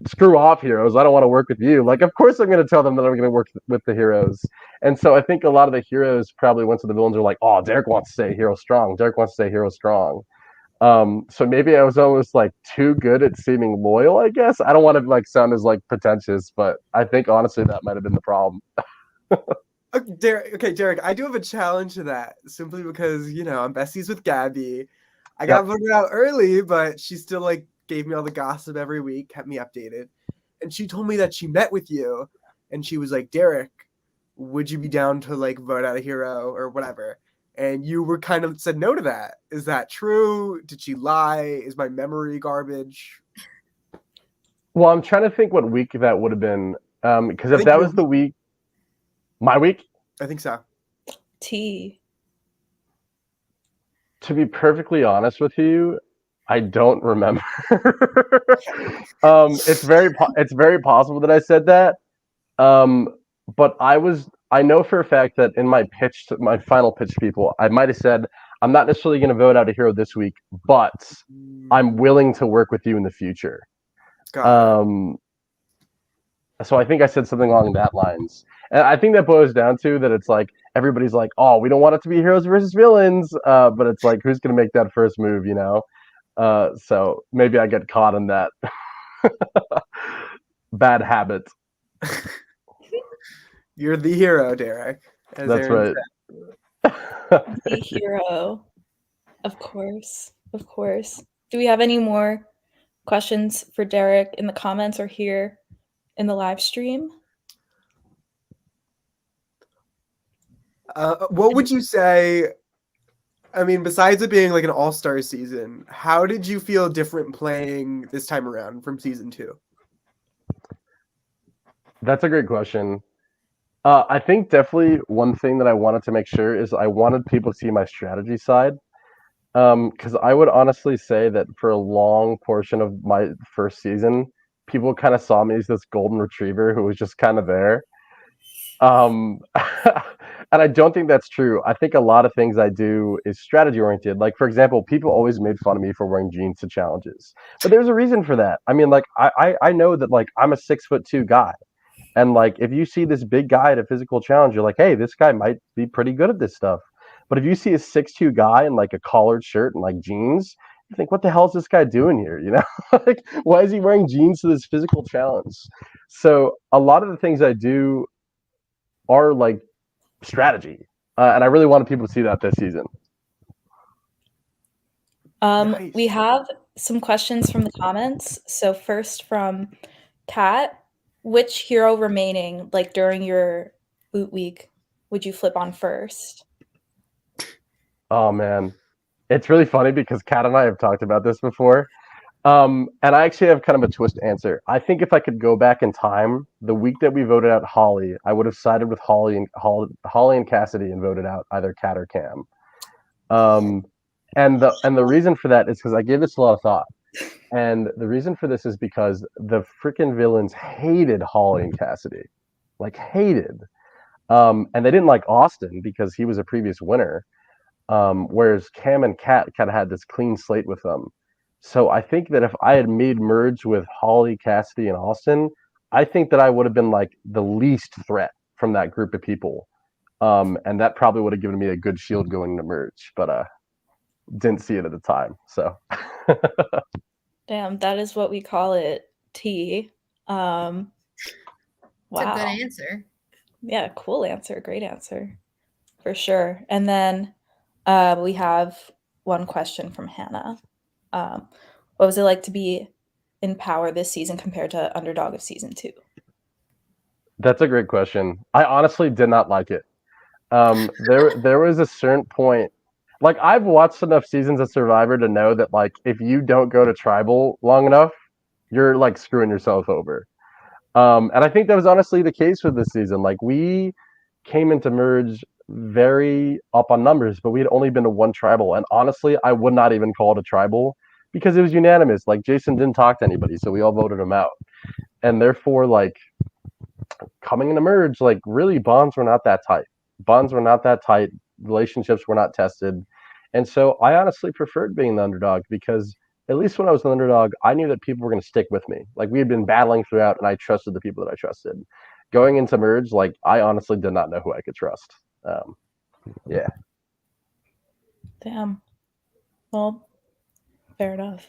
screw off heroes. I don't want to work with you." Like, of course I'm gonna tell them that I'm gonna work with the heroes. And so I think a lot of the heroes probably went to the villains and were like, "Oh, Derek wants to say hero strong. Derek wants to say hero strong." So maybe I was almost like too good at seeming loyal, I guess. I don't want to like sound as like pretentious, but I think honestly that might have been the problem.
Okay, Derek, I do have a challenge to that simply because, you know, I'm besties with Gabby. I got
Yep.
voted out early, but she still like gave me all the gossip every week, kept me updated. And she told me that she met with you and she was like, "Derek, would you be down to like vote out a hero or whatever?" And you were kind of said no to that. Is that true? Did she lie? Is my memory garbage?
Well, I'm trying to think what week that would have been. Because
I
if
think
that
your
was the
week.
week, my week,
I think so.
T.
to be perfectly honest with you, I don't remember. It's very possible that I said that. Um, but I know for a fact that in my pitch, my final pitch to people, I might have said I'm not necessarily going to vote out a hero this week, but I'm willing to work with you in the future.
Got it.
So I think I said something along that lines. And I think that boils down to that it's like everybody's like, oh, we don't want it to be heroes versus villains, but it's like who's going to make that first move, you know? So maybe I get caught in that bad habit.
You're the hero, Derek. As
That's
Erin
right.
The hero. Of course. Of course. Do we have any more questions for Derek in the comments or here in the live stream?
What would you say? I mean, besides it being like an all-star season, how did you feel different playing this time around from season 2?
That's a great question. I think definitely one thing that I wanted to make sure is I wanted people to see my strategy side. Because I would honestly say that for a long portion of my first season, people kind of saw me as this golden retriever who was just kind of there. Um, and I don't think that's true. I think a lot of things I do is strategy oriented. Like, for example, people always made fun of me for wearing jeans to challenges, but there's a reason for that. I mean, like, I know that like I'm a 6'2" guy. And like, if you see this big guy at a physical challenge, you're like, hey, this guy might be pretty good at this stuff. But if you see a 6'2" guy in like a collared shirt and like jeans, you think, what the hell is this guy doing here? You know, like, why is he wearing jeans to this physical challenge? So a lot of the things I do are like strategy, and I really wanted people to see that this season.
Nice.
We have some questions from the comments. So first from Kat, which hero remaining, like during your boot week, would you flip on first?
Oh man, it's really funny because Kat and I have talked about this before. And I actually have kind of a twist answer. I think if I could go back in time, the week that we voted out Holly, I would have sided with Holly and Cassidy and voted out either Kat or Cam. And the reason for that is because I gave this a lot of thought. And the reason for this is because the freaking villains hated Holly and Cassidy, like hated. And they didn't like Austin because he was a previous winner. Whereas Cam and Kat kind of had this clean slate with them. So I think that if I had made merge with Holly, Cassidy, and Austin, I think that I would have been like the least threat from that group of people. And that probably would have given me a good shield going to merge, but didn't see it at the time. So
Damn, that is what we call it, T.
It's a
Wow.
good answer.
Yeah, cool answer. Great answer. For sure. And then we have one question from Hannah. What was it like to be in power this season compared to underdog of season 2?
that's a great question. I honestly did not like it. There was a certain point, like I've watched enough seasons of Survivor to know that like if you don't go to tribal long enough, you're like screwing yourself over. And I think that was honestly the case with this season. Like we came into merge very up on numbers, but we had only been to one tribal. And honestly, I would not even call it a tribal because it was unanimous. Like Jason didn't talk to anybody, so we all voted him out. And therefore, like coming into merge, like really bonds were not that tight. Bonds were not that tight. Relationships were not tested. And so I honestly preferred being the underdog because at least when I was the underdog, I knew that people were going to stick with me. Like we had been battling throughout and I trusted the people that I trusted. Going into merge, like I honestly did not know who I could trust. Yeah.
Damn. Well, fair enough.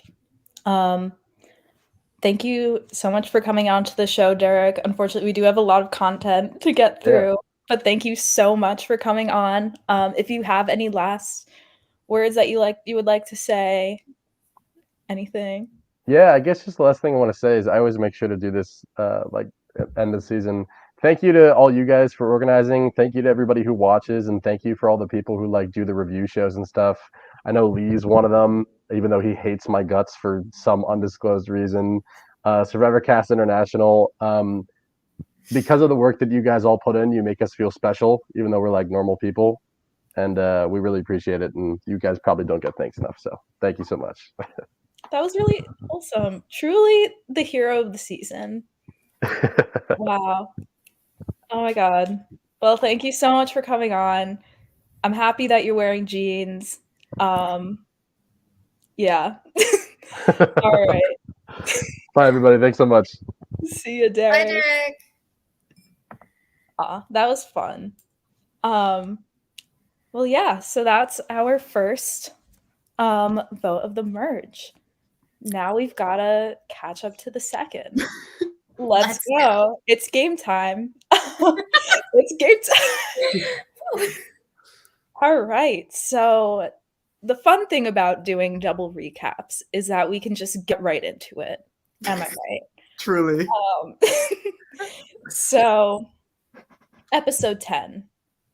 Thank you so much for coming on to the show, Derek. Unfortunately, we do have a lot of content to get through, but thank you so much for coming on. If you have any last words that you would like to say, anything.
Yeah, I guess just the last thing I want to say is I always make sure to do this like at end of the season. Thank you to all you guys for organizing. Thank you to everybody who watches, and thank you for all the people who like do the review shows and stuff. I know Lee's one of them, even though he hates my guts for some undisclosed reason. Survivor Cast International. Because of the work that you guys all put in, you make us feel special, even though we're like normal people, and we really appreciate it. And you guys probably don't get thanks enough, so thank you so much.
That was really awesome. Truly the hero of the season. Wow. Oh my God. Well, thank you so much for coming on. I'm happy that you're wearing jeans. Yeah. All right.
Bye, everybody. Thanks so much.
See you,
Bye,
Derek.
Derek.
That was fun. Well, yeah, so that's our first vote of the merge. Now we've got to catch up to the second. Let's go. It's game time. It's game time. All right. So the fun thing about doing double recaps is that we can just get right into it. Am I right?
Truly.
So episode 10,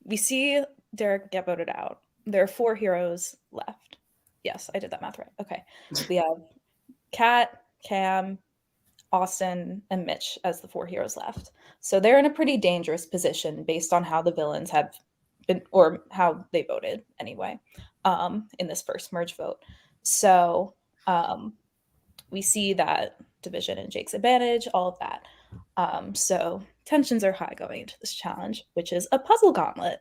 we see Derek get voted out. There are 4 heroes left. Yes, I did that math right. Okay. We have Kat, Cam, Austin, and Mitch as the 4 heroes left. So they're in a pretty dangerous position based on how the villains have been, or how they voted anyway, in this first merge vote. So we see that Division and Jake's advantage, all of that. So tensions are high going into this challenge, which is a puzzle gauntlet.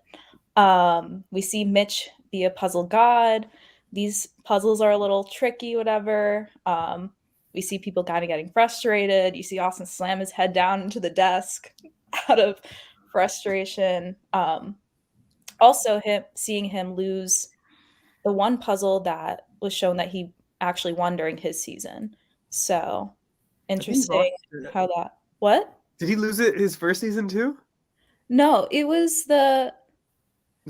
We see Mitch be a puzzle god. These puzzles are a little tricky, whatever. We see people kind of getting frustrated. You see Austin slam his head down into the desk out of frustration. Also, seeing him lose the one puzzle that was shown that he actually won during his season. So interesting how that. What?
Did he lose it his first season too?
No, it was the.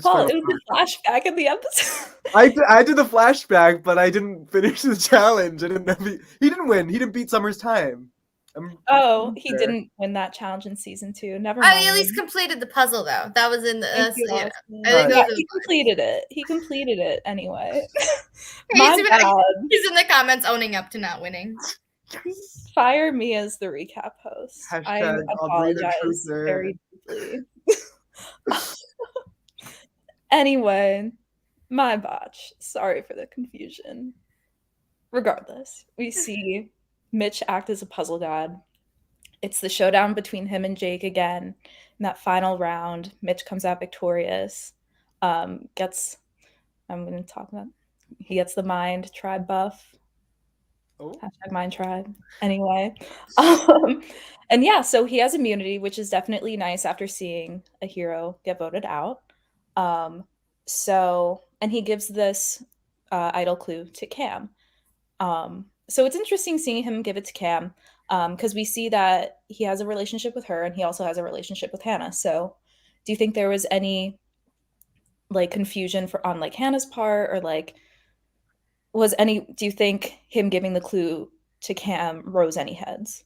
Paul, it was the flashback in the episode.
I did the flashback, but I didn't finish the challenge. I didn't know he didn't win. He didn't beat Summer's time.
He didn't win that challenge in season 2. Never mind.
I at least completed the puzzle though. That was in the.
He completed it. He completed it anyway. My bad.
He's in the comments owning up to not winning.
Fire me as the recap host. I apologize very deeply. Anyway, my botch. Sorry for the confusion. Regardless, we see Mitch act as a puzzle god. It's the showdown between him and Jake again. In that final round, Mitch comes out victorious. I'm going to talk about, he gets the Mind Tribe buff. Oh. Hashtag Mind Tribe. Anyway. And yeah, so he has immunity, which is definitely nice after seeing a hero get voted out. And he gives this idol clue to Cam. So it's interesting seeing him give it to Cam, because we see that he has a relationship with her and he also has a relationship with Hannah. So do you think there was any like confusion on like Hannah's part, or like do you think him giving the clue to Cam rose any heads?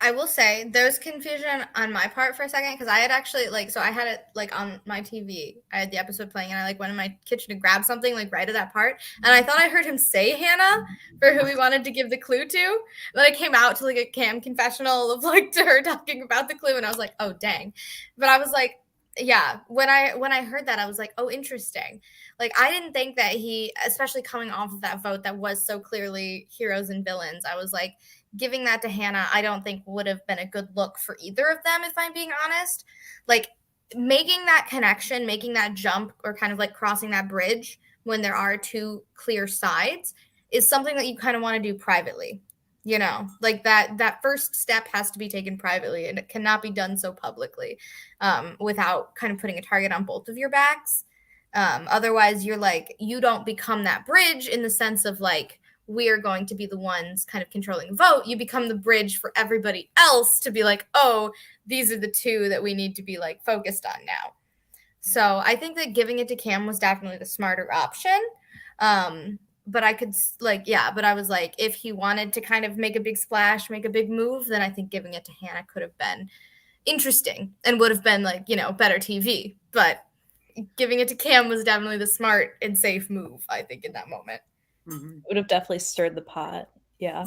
I will say there's confusion on my part for a second, because I had actually I had it like on my TV. I had the episode playing and I like went in my kitchen to grab something like right at that part, and I thought I heard him say Hannah for who he wanted to give the clue to. Then I came out to like a Cam confessional of like to her talking about the clue, and I was like, oh dang. But I was like, yeah, when I heard that, I was like, oh, interesting. Like, I didn't think that he, especially coming off of that vote that was so clearly heroes and villains, I was like, giving that to Hannah, I don't think would have been a good look for either of them, if I'm being honest. Like, making that connection, making that jump, or kind of like crossing that bridge when there are 2 clear sides is something that you kind of want to do privately. You know, like that first step has to be taken privately, and it cannot be done so publicly without kind of putting a target on both of your backs. Otherwise, you're like, you don't become that bridge in the sense of like, we're going to be the ones kind of controlling the vote. You become the bridge for everybody else to be like, oh, these are the 2 that we need to be like focused on now. So I think that giving it to Cam was definitely the smarter option. But I could but I was like, if he wanted to kind of make a big splash, make a big move, then I think giving it to Hannah could have been interesting and would have been like, better TV. But giving it to Cam was definitely the smart and safe move, I think, in that moment.
Mm-hmm. Would have definitely stirred the pot. Yeah.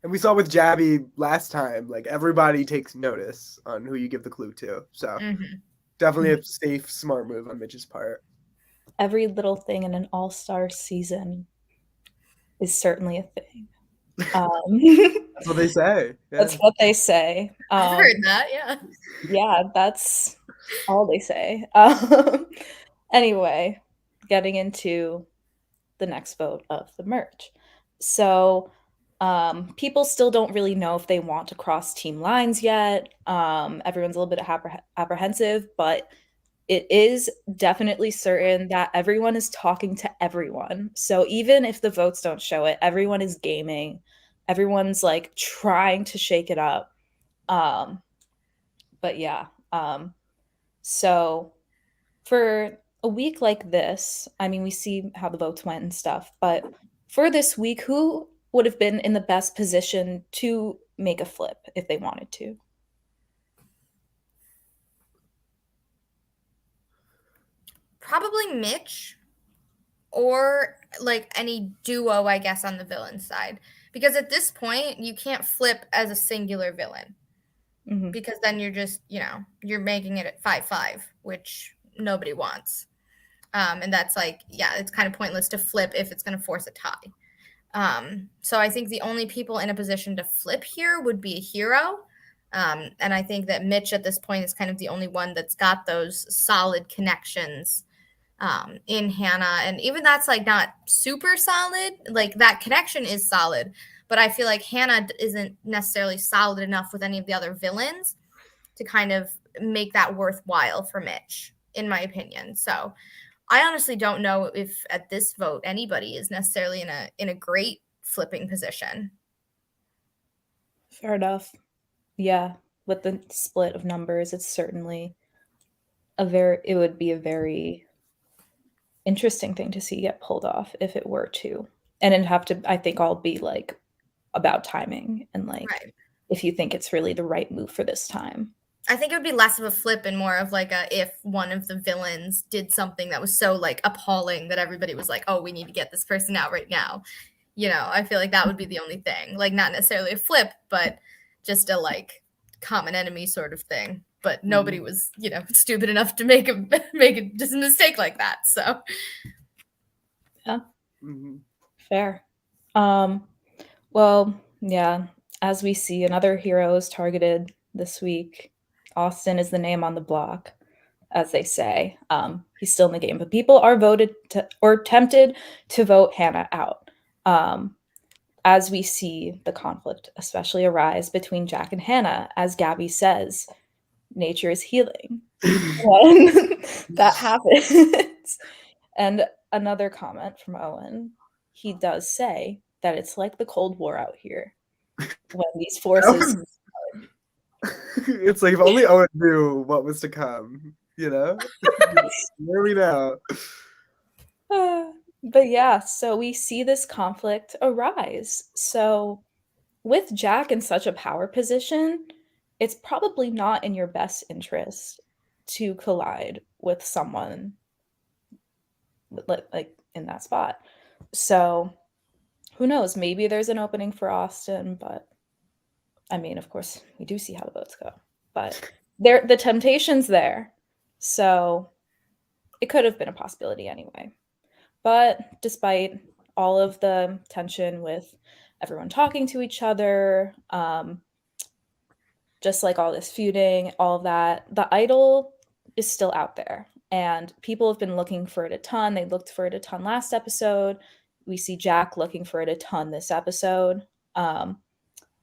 And we saw with Jabby last time, like everybody takes notice on who you give the clue to. So definitely a safe, smart move on Mitch's part.
Every little thing in an all-star season is certainly a thing.
That's what they say.
Yeah. That's what they say.
I've heard that, yeah.
Yeah, that's all they say. Anyway, getting into the next vote of the merge. So people still don't really know if they want to cross team lines yet. Everyone's a little bit apprehensive, but it is definitely certain that everyone is talking to everyone. So even if the votes don't show it, everyone is gaming. Everyone's like trying to shake it up. But yeah. So for a week like this, I mean, we see how the votes went and stuff, but for this week, who would have been in the best position to make a flip if they wanted to?
Probably Mitch or like any duo, I guess, on the villain side. Because at this point, you can't flip as a singular villain.
Mhm.
Because then you're just, you're making it at 5-5, which nobody wants. And that's like, yeah, it's kind of pointless to flip if it's going to force a tie. So I think the only people in a position to flip here would be a hero. And I think that Mitch at this point is kind of the only one that's got those solid connections in Hannah. And even that's like not super solid, like that connection is solid. But I feel like Hannah isn't necessarily solid enough with any of the other villains to kind of make that worthwhile for Mitch, in my opinion. So I honestly don't know if at this vote anybody is necessarily in a great flipping position.
Fair enough. Yeah, with the split of numbers, it's certainly it would be a very interesting thing to see get pulled off if it were to. And it'd have to, I think, all be like about timing and like
Right.
if you think it's really the right move for this time.
I think it would be less of a flip and more of like a if one of the villains did something that was so like appalling that everybody was like, oh, we need to get this person out right now. I feel like that would be the only thing. Like not necessarily a flip, but just a like common enemy sort of thing. But nobody was, stupid enough to make just a mistake like that. So
yeah, fair. Well, yeah. As we see, another hero is targeted this week. Austin is the name on the block, as they say. He's still in the game, but people are voted to, or tempted to vote Hannah out. As we see the conflict especially arise between Jack and Hannah, as Gabby says, nature is healing when that happens. And another comment from Owen, he does say that it's like the Cold War out here when these forces.
It's like if only Owen knew what was to come, Where are we now?
But yeah, so we see this conflict arise. So with Jack in such a power position, it's probably not in your best interest to collide with someone like in that spot. So who knows? Maybe there's an opening for Austin, but I mean, of course, we do see how the votes go. But the temptation's there. So it could have been a possibility anyway. But despite all of the tension with everyone talking to each other, just like all this feuding, all of that, the idol is still out there. And people have been looking for it a ton. They looked for it a ton last episode. We see Jack looking for it a ton this episode.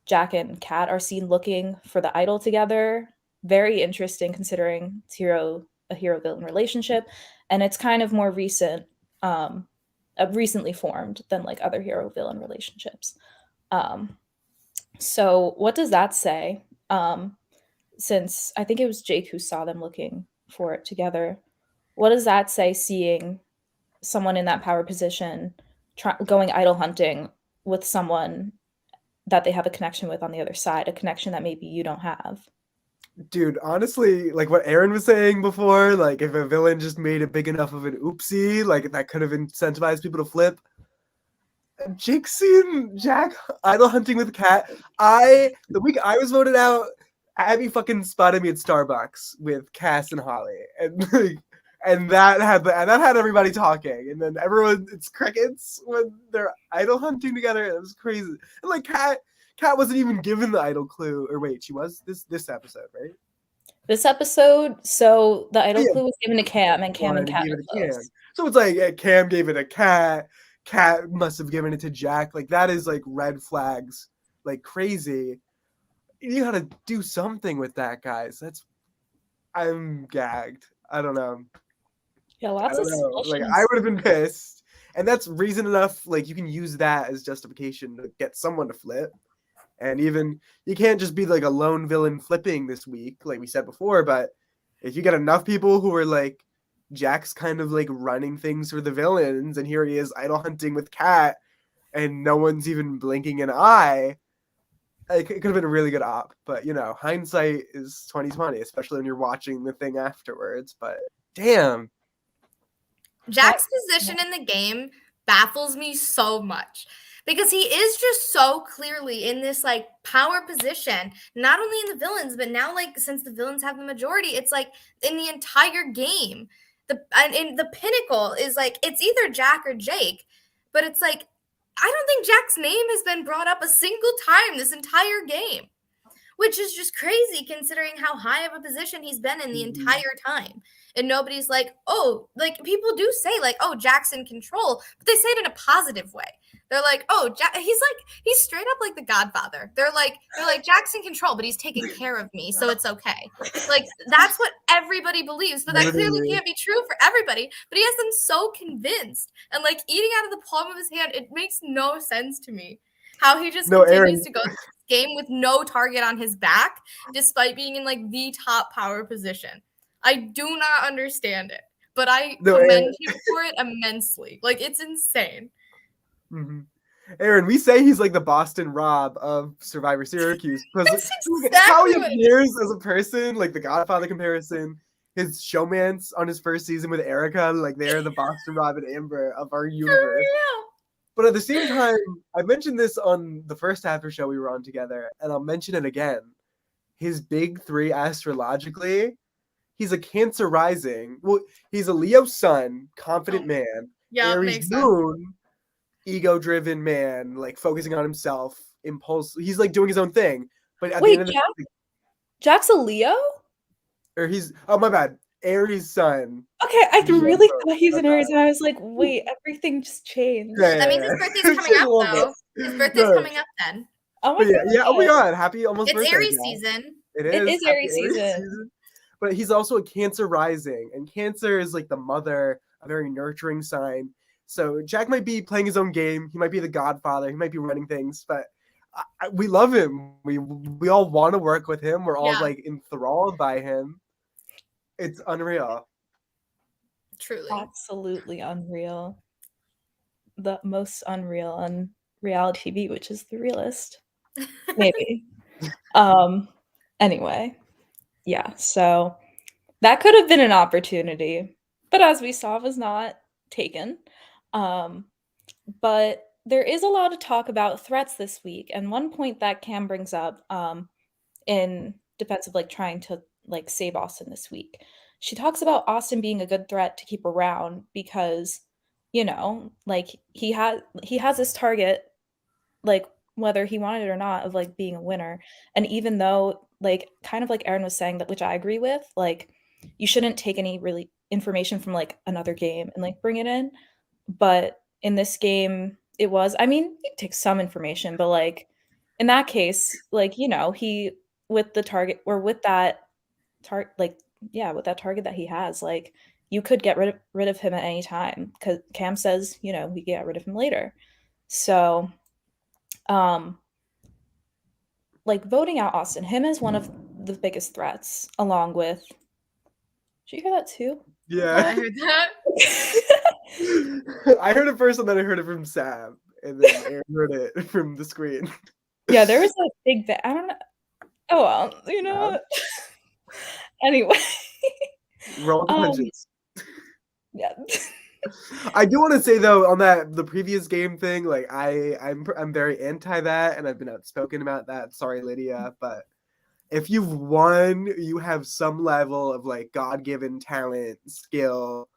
Jack and Kat are seen looking for the idol together. Very interesting considering it's a hero-villain relationship. And it's kind of more recently formed than like other hero-villain relationships. So what does that say? Since I think it was Jake who saw them looking for it together. What does that say, seeing someone in that power position going idol hunting with someone that they have a connection with on the other side, a connection that maybe you don't have?
Dude, honestly, like what Erin was saying before, like if a villain just made a big enough of an oopsie, like that could have incentivized people to flip. Jake seen Jack idol hunting with Kat. The week I was voted out, Abby fucking spotted me at Starbucks with Cass and Holly, and that had everybody talking, and then it's crickets when they're idol hunting together. It was crazy. And like Kat wasn't even given the idol clue, or wait, she was this episode, right?
This episode, so the idol
Yeah.
clue was given to Cam, and Cam and
Wanted to
Kat
give
are
it to Cam.
close.
So it's like Cam gave it a Kat. Kat must have given it to Jack. Like that is like red flags, like crazy. You gotta do something with that, guys. I'm gagged. I don't know.
Yeah,
I
lots of
don't know. Like
suspicions.
I would have been pissed, and that's reason enough. Like you can use that as justification to get someone to flip, and even you can't just be like a lone villain flipping this week, like we said before. But if you get enough people who are like Jack's kind of like running things for the villains, and here he is idol hunting with Kat, and no one's even blinking an eye. It could have been a really good op, but you know, hindsight is 2020, especially when you're watching the thing afterwards. But damn.
Jack's position in the game baffles me so much because he is just so clearly in this like power position, not only in the villains, but now like since the villains have the majority, it's like in the entire game. In the pinnacle is like it's either Jack or Jake, but it's like I don't think Jack's name has been brought up a single time this entire game, which is just crazy considering how high of a position he's been in the entire time. And nobody's like, oh, like people do say like, oh, Jack's in control, but they say it in a positive way. They're like, oh, he's straight up like the Godfather. They're like Jack's in control, but he's taking care of me, so it's okay. Like that's what everybody believes, but that clearly can't be true for everybody. But he has them so convinced and like eating out of the palm of his hand. It makes no sense to me how he just continues
Erin.
to go game with no target on his back, despite being in like the top power position. I do not understand it, but I commend him for it immensely. Like it's insane.
Mm-hmm. Erin, we say he's like the Boston Rob of Survivor Syracuse because
exactly
how he appears as a person, like the Godfather comparison, his showmance on his first season with Erica, like they're the Boston Rob and Amber of our universe. But at the same time, I mentioned this on the first after show we were on together, and I'll mention it again. His big three astrologically, he's a Cancer rising. Well, he's a Leo sun, confident man.
Yeah,
Aries moon, ego-driven man, like focusing on himself, impulse. He's like doing his own thing. But at the end of the
Jack's a Leo?
Or he's my bad. Aries sun.
Okay, I really thought he was an Aries, and I was like, wait, everything just changed.
That means his birthday's coming up, though. His birthday's coming up then.
Oh my god!
Yeah. Oh my god! Happy almost birthday!
It's Aries season.
It
is Aries season.
But he's also a Cancer rising, and Cancer is like the mother, a very nurturing sign. So Jack might be playing his own game. He might be the Godfather. He might be running things, but we love him. We all want to work with him. We're all like enthralled by him. It's unreal.
Truly.
Absolutely unreal. The most unreal on reality TV, which is the realest. Maybe. Anyway. Yeah, so that could have been an opportunity, but as we saw, was not taken. But there is a lot of talk about threats this week, and one point that Cam brings up in defense of like trying to like save Austin this week. She talks about Austin being a good threat to keep around because, you know, like he has this target, like whether he wanted it or not, of like being a winner. And even though like kind of like Erin was saying that, which I agree with, like you shouldn't take any really information from like another game and like bring it in. But in this game, it was, I mean, you take some information, but like in that case, like, you know, he with the target or with that target, like, yeah, with that target that he has, like you could get rid of him at any time because Cam says, you know, we get rid of him later. So like voting out Austin, him is one of the biggest threats, along with. Did you hear that too?
Yeah,
I heard that.
I heard it first, and then I heard it from Sam, and then Erin heard it from the screen.
Yeah, there was a big. I don't know. Oh well, you know what? Anyway,
roll the punches.
Yeah.
I do want to say though, on the previous game thing, like I'm very anti that, and I've been outspoken about that. Sorry, Lydia, but if you've won, you have some level of like God-given talent, skill,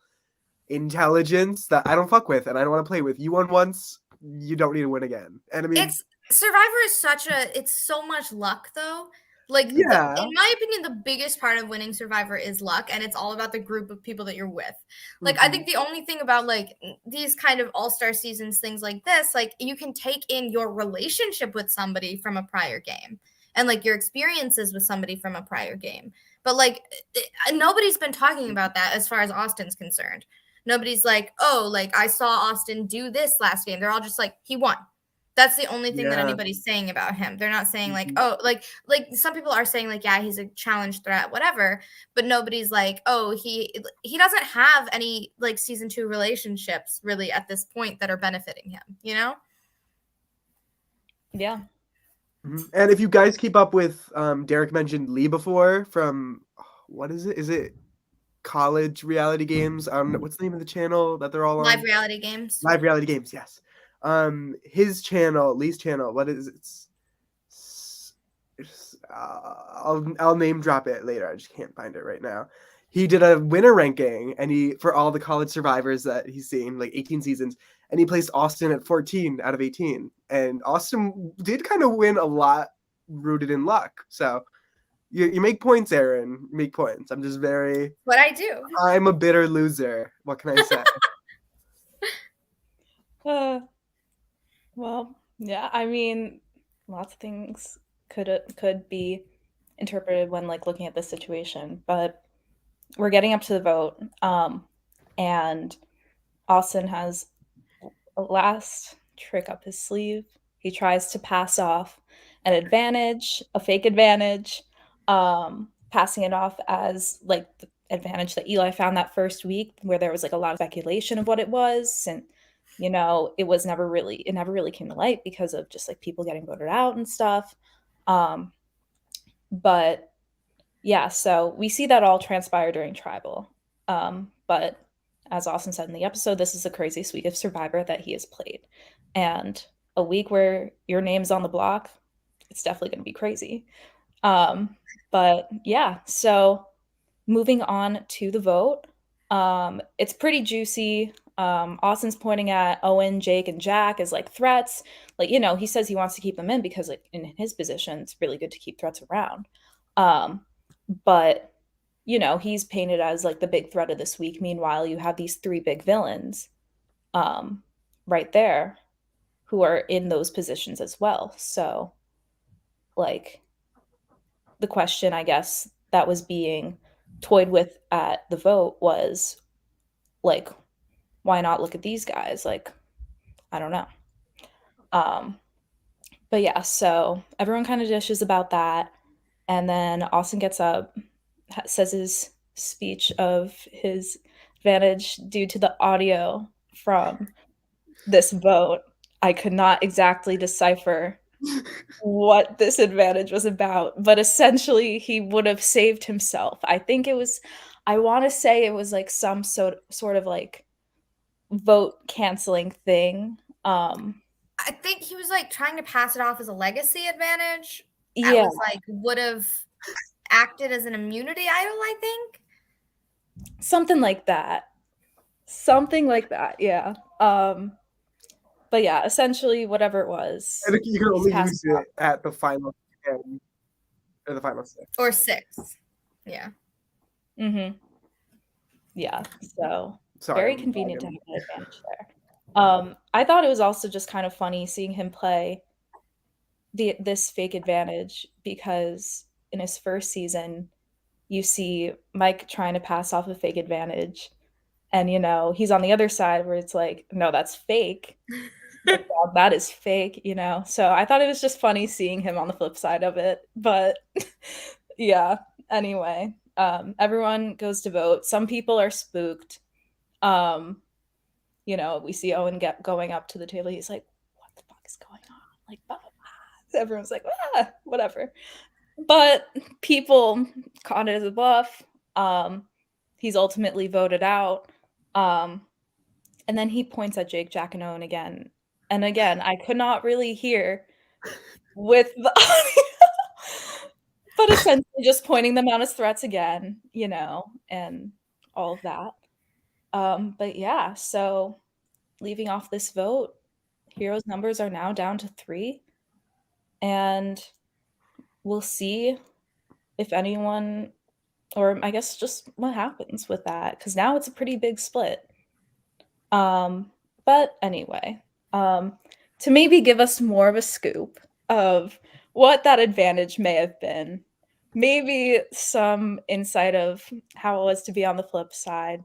intelligence that I don't fuck with, and I don't want to play with. You won once, you don't need to win again. And I mean,
Survivor is it's so much luck though. Like,
Yeah.
in my opinion, the biggest part of winning Survivor is luck, and it's all about the group of people that you're with. Like, I think the only thing about like these kind of all-star seasons, things like this, like you can take in your relationship with somebody from a prior game and like your experiences with somebody from a prior game. But like nobody's been talking about that as far as Austin's concerned. Nobody's like, oh, like I saw Austin do this last game. They're all just like, he won. That's the only thing that
Yeah.
anybody's saying about him. They're not saying like, oh, like some people are saying like, yeah, he's a challenge threat, whatever. But nobody's like, oh, he doesn't have any like season 2 relationships really at this point that are benefiting him, you know?
Yeah.
And if you guys keep up with, Derek mentioned Lee before from, what is it? Is it college reality games? What's the name of the channel that they're all on?
Live reality games.
Live reality games, yes. His channel, Lee's channel, what is it? I'll name drop it later. I just can't find it right now. He did a winner ranking, and he for all the college survivors that he's seen, like 18 seasons, and he placed Austin at 14 out of 18. And Austin did kind of win a lot rooted in luck. So you make points, Erin. You make points. I'm just very.
What I do.
I'm a bitter loser. What can I say?
Well, yeah, I mean, lots of things could be interpreted when like looking at this situation, but we're getting up to the vote, and Austin has a last trick up his sleeve. He tries to pass off an advantage, a fake advantage, passing it off as like the advantage that Eli found that first week, where there was like a lot of speculation of what it was, and you know, it never really came to light because of just like people getting voted out and stuff. But yeah, so we see that all transpire during tribal. But as Austin said in the episode, this is the craziest week of Survivor that he has played. And a week where your name's on the block, it's definitely going to be crazy. But yeah, so moving on to the vote, it's pretty juicy. Austin's pointing at Owen, Jake, and Jack as like threats. Like, you know, he says he wants to keep them in because like in his position, it's really good to keep threats around. But you know, he's painted as like the big threat of this week. Meanwhile, you have these 3 big villains right there who are in those positions as well. So like the question, I guess, that was being toyed with at the vote was like, why not look at these guys? Like, I don't know. But yeah, so everyone kind of dishes about that. And then Austin gets up, says his speech of his advantage due to the audio from this vote. I could not exactly decipher what this advantage was about, but essentially he would have saved himself. I think it was, I want to say it was like some sort of like vote canceling thing.
I think he was like trying to pass it off as a legacy advantage. That
Yeah,
was like would have acted as an immunity idol, I think.
something like that. Something like that, yeah. But yeah, essentially whatever it was,
I think you can
he's
only
passing
use
it off.
it at the final 10 or the final 6.
Or 6. Yeah.
Yeah, so
Sorry,
very
I'm
convenient to have
lagging.
an advantage there. I thought it was also just kind of funny seeing him play this fake advantage because in his first season, you see Mike trying to pass off a fake advantage, and you know he's on the other side where it's like, no, that's fake. Like, "Well, that is fake," you know. So I thought it was just funny seeing him on the flip side of it. But yeah, anyway, everyone goes to vote. Some people are spooked. Um, you know, we see Owen going up to the table. He's like, "What the fuck is going on?" Like, blah, blah, blah. Everyone's like, "Ah, whatever." But people caught it as a bluff. He's ultimately voted out. And then he points at Jake, Jack, and Owen again. And again, I could not really hear with the audio, but essentially just pointing them out as threats again, you know, and all of that. But yeah, so leaving off this vote, Heroes numbers are now down to 3. And we'll see if anyone, or I guess just what happens with that, because now it's a pretty big split. But anyway, to maybe give us more of a scoop of what that advantage may have been, maybe some insight of how it was to be on the flip side,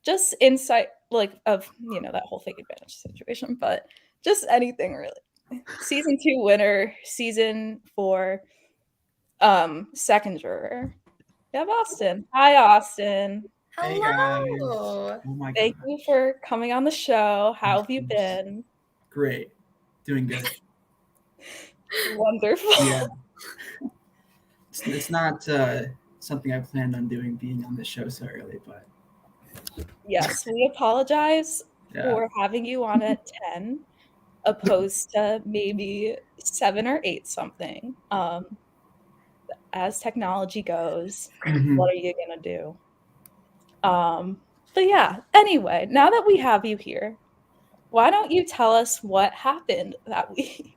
just insight like of that whole fake advantage situation, but just anything really. Season 2 winner, season 4 second juror. We have Austin. Hi, Austin.
Hey guys.
Hello.
Oh my
Thank
god.
you for coming on the show. How have you been?
Great. Doing good.
Wonderful.
Yeah. It's not something I planned on doing, being on this show so early, but
Yes, we apologize
yeah.
for having you on at 10 opposed to maybe 7 or 8 something. As technology goes, what are you gonna do? But yeah, anyway, now that we have you here, why don't you tell us what happened that week?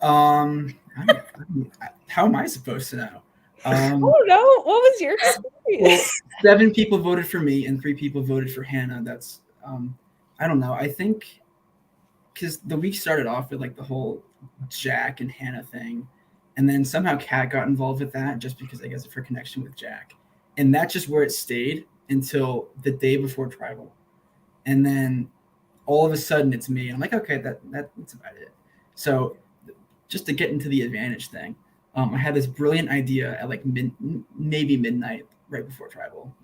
I don't, how am I supposed to know?
I don't know. What was your experience?
Well, 7 people voted for me and 3 people voted for Hannah. That's I don't know. I think because the week started off with like the whole Jack and Hannah thing, and then somehow Kat got involved with that just because I guess of her connection with Jack, and that's just where it stayed until the day before tribal, and then all of a sudden it's me. I'm like, okay, that's about it. So just to get into the advantage thing, I had this brilliant idea at like maybe midnight right before tribal,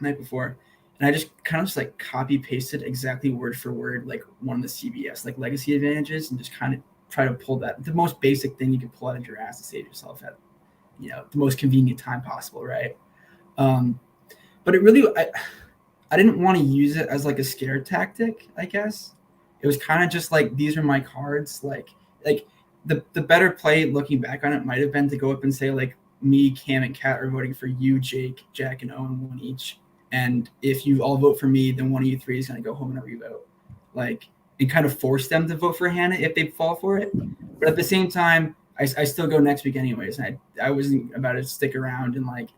night before, and I just kind of just like copy pasted exactly word for word like one of the CBS like legacy advantages, and just kind of try to pull that the most basic thing you can pull out of your ass to save yourself at the most convenient time possible, right? But it really I didn't want to use it as like a scare tactic, I guess. It was kind of just like these are my cards, like the better play looking back on it might have been to go up and say like me, Cam, and Kat are voting for you, Jake, Jack, and Owen, one each. And if you all vote for me, then one of you 3 is going to go home and re-vote. Like, and kind of force them to vote for Hannah if they fall for it. But at the same time, I still go next week anyways. And I wasn't about to stick around and like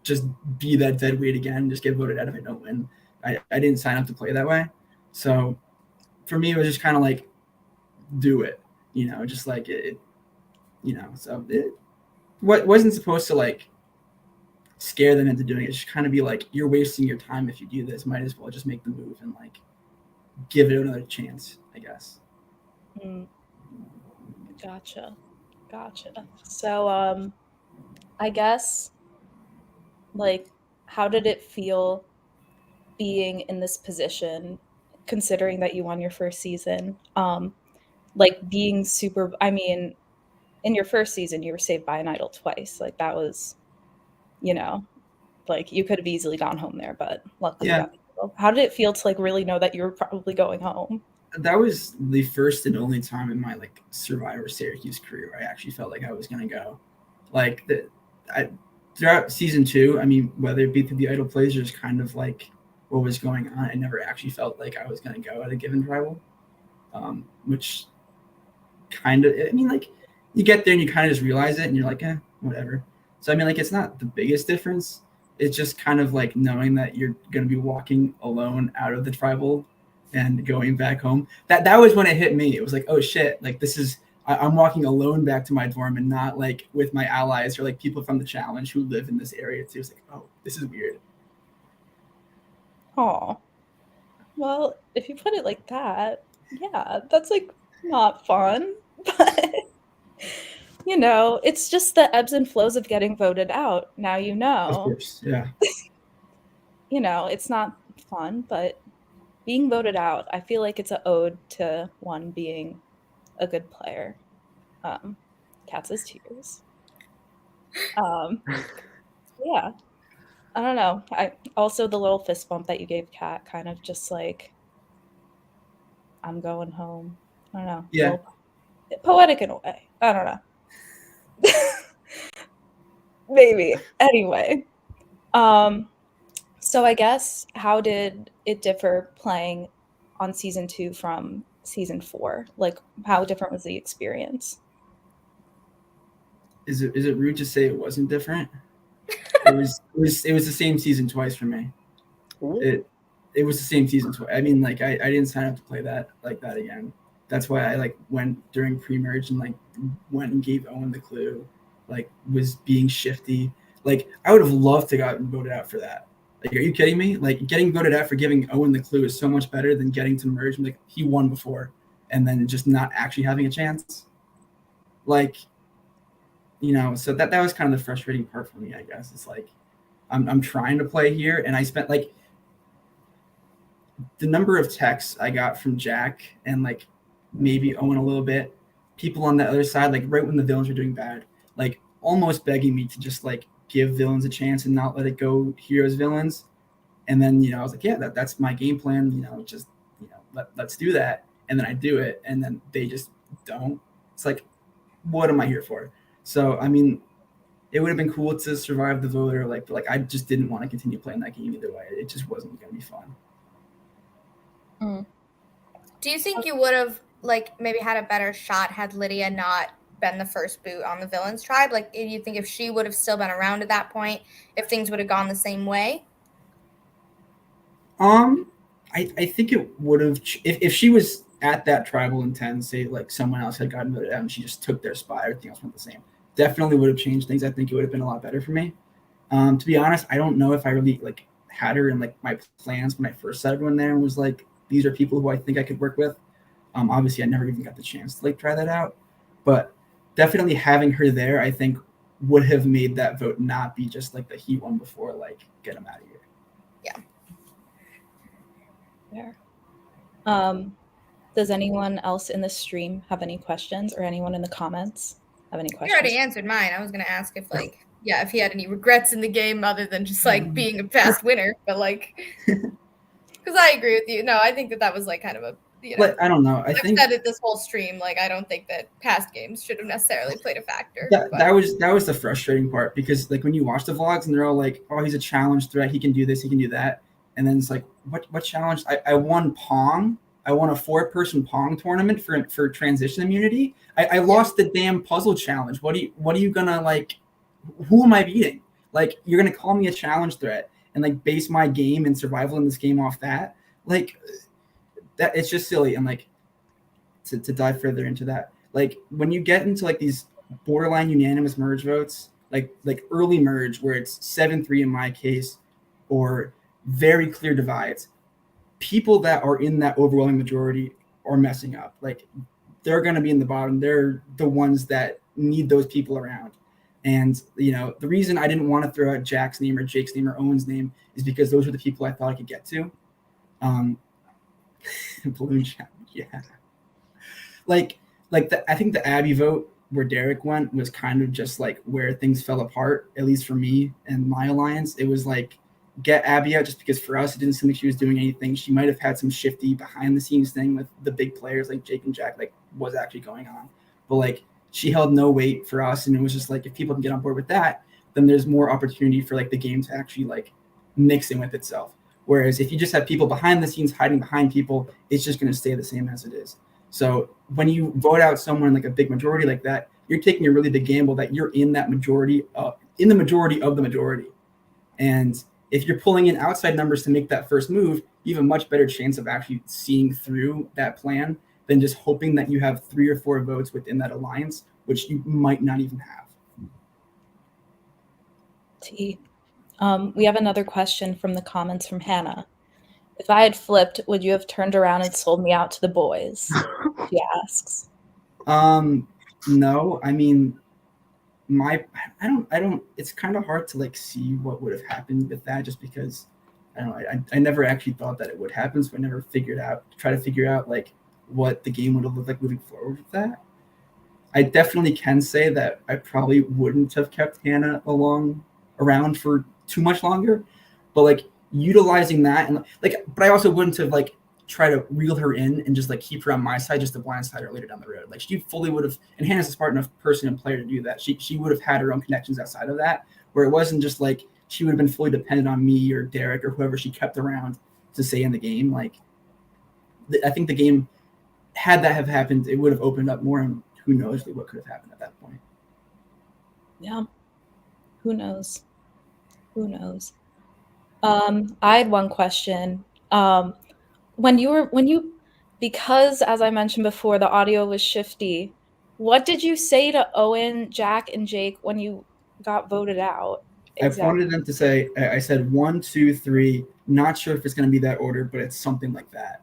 just be that dead weight again and just get voted out if I don't win. I didn't sign up to play that way. So for me, it was just kind of like, do it, just like it, so it wasn't supposed to like scare them into doing it. Just kind of be like, you're wasting your time if you do this. Might as well just make the move and like give it another chance, I guess.
Gotcha. So, I guess, like, how did it feel being in this position, considering that you won your first season? Like being super. I mean, in your first season, you were saved by an idol twice. Like that was, like you could have easily gone home there, but luckily you got the idol. How did it feel to like really know that you were probably going home?
That was the first and only time in my like Survivor Syracuse career where I actually felt like I was gonna go. Like throughout season 2, I mean, whether it be through the idol plays or just kind of like what was going on, I never actually felt like I was gonna go at a given tribal. Which kind of, I mean, like you get there and you kind of just realize it and you're like, whatever. So I mean, like it's not the biggest difference. It's just kind of like knowing that you're gonna be walking alone out of the tribal and going back home. That was when it hit me. It was like, oh shit, like this is I'm walking alone back to my dorm and not like with my allies or like people from the challenge who live in this area too. It's like, oh, this is weird.
Oh, well, if you put it like that, yeah, that's like not fun, but it's just the ebbs and flows of getting voted out. Now
Of course, yeah.
It's not fun, but being voted out, I feel like it's an ode to one being a good player. Cats' tears. Yeah. I don't know. I also the little fist bump that you gave Kat, kind of just like I'm going home. I don't know.
Yeah.
Poetic in a way. I don't know. Maybe. Anyway. So I guess how did it differ playing on season 2 from season 4? Like how different was the experience?
is it rude to say it wasn't different? It was the same season twice for me. It was the same season twice. I mean, like I didn't sign up to play that like that again. That's why I like went during pre-merge and like went and gave Owen the clue, like was being shifty. Like I would have loved to got voted out for that. Like, are you kidding me? Like getting voted out for giving Owen the clue is so much better than getting to merge. Like he won before, and then just not actually having a chance. Like, so that was kind of the frustrating part for me, I guess. It's like I'm trying to play here, and I spent like the number of texts I got from Jack and like maybe Owen a little bit, people on the other side, like right when the villains were doing bad, like almost begging me to just like give villains a chance and not let it go heroes villains. And then, I was like, yeah, that's my game plan, just, let's do that. And then I do it. And then they just don't. It's like, what am I here for? So, I mean, it would have been cool to survive the vote or like, but like, I just didn't want to continue playing that game either way. It just wasn't going to be fun.
Do you think you would have like maybe had a better shot had Lydia not been the first boot on the villains tribe? Like, do you think if she would have still been around at that point, if things would have gone the same way?
I think it would have if she was at that tribal in 10, say like someone else had gotten voted out and she just took their spot, everything else went the same. Definitely would have changed things. I think it would have been a lot better for me. To be honest, I don't know if I really like had her in like my plans when I first set everyone there and was like, these are people who I think I could work with. Obviously, I never even got the chance to like try that out, but definitely having her there, I think, would have made that vote not be just like the he won before, like get him out of here.
Yeah.
There. Does anyone else in the stream have any questions, or anyone in the comments have any questions?
You already answered mine. I was gonna ask if like, if he had any regrets in the game other than just like being a past winner, but like, because I agree with you. No, I think that was like kind of a.
But I don't know. I've
said it this whole stream. Like, I don't think that past games should have necessarily played a factor.
That was the frustrating part, because like when you watch the vlogs and they're all like, "Oh, he's a challenge threat. He can do this. He can do that," and then it's like, "What challenge? I won Pong. I won a 4-person Pong tournament for transition immunity. I lost the damn puzzle challenge. What are you gonna like? Who am I beating? Like, you're gonna call me a challenge threat and like base my game and survival in this game off that? Like." That it's just silly. And like to dive further into that, like when you get into like these borderline unanimous merge votes, like early merge where it's 7-3 in my case, or very clear divides, people that are in that overwhelming majority are messing up. Like they're going to be in the bottom. They're the ones that need those people around. And the reason I didn't want to throw out Jack's name or Jake's name or Owen's name is because those were the people I thought I could get to. Balloon challenge, yeah. Like I think the Abby vote where Derek went was kind of just like where things fell apart, at least for me and my alliance. It was like, get Abby out, just because for us it didn't seem like she was doing anything. She might have had some shifty behind the scenes thing with the big players like Jake and Jack, like was actually going on. But like she held no weight for us, and it was just like, if people can get on board with that, then there's more opportunity for like the game to actually like mix in with itself. Whereas if you just have people behind the scenes hiding behind people, it's just going to stay the same as it is. So when you vote out someone like a big majority like that, you're taking a really big gamble that you're in that majority, in the majority of the majority. And if you're pulling in outside numbers to make that first move, you have a much better chance of actually seeing through that plan than just hoping that you have 3 or 4 votes within that alliance, which you might not even have.
We have another question from the comments from Hannah. If I had flipped, would you have turned around and sold me out to the boys? She asks.
No, I mean, I don't. It's kind of hard to like see what would have happened with that, just because I don't know. I never actually thought that it would happen, so I never try to figure out like what the game would have looked like moving forward with that. I definitely can say that I probably wouldn't have kept Hannah around for too much longer, but like utilizing that and like, but I also wouldn't have like try to reel her in and just like keep her on my side just to blindside her later down the road. Like she fully would have, and Hannah's a smart enough person and player to do that. She would have had her own connections outside of that, where it wasn't just like she would have been fully dependent on me or Derek or whoever she kept around to stay in the game. Like I think the game, had that have happened, it would have opened up more, and who knows what could have happened at that point.
Yeah. Who knows? Who knows? I had one question. When you because as I mentioned before, the audio was shifty, what did you say to Owen, Jack, and Jake when you got voted out?
I
Exactly.
pointed them to say, I said 1, 2, 3. Not sure if it's going to be that order, but it's something like that.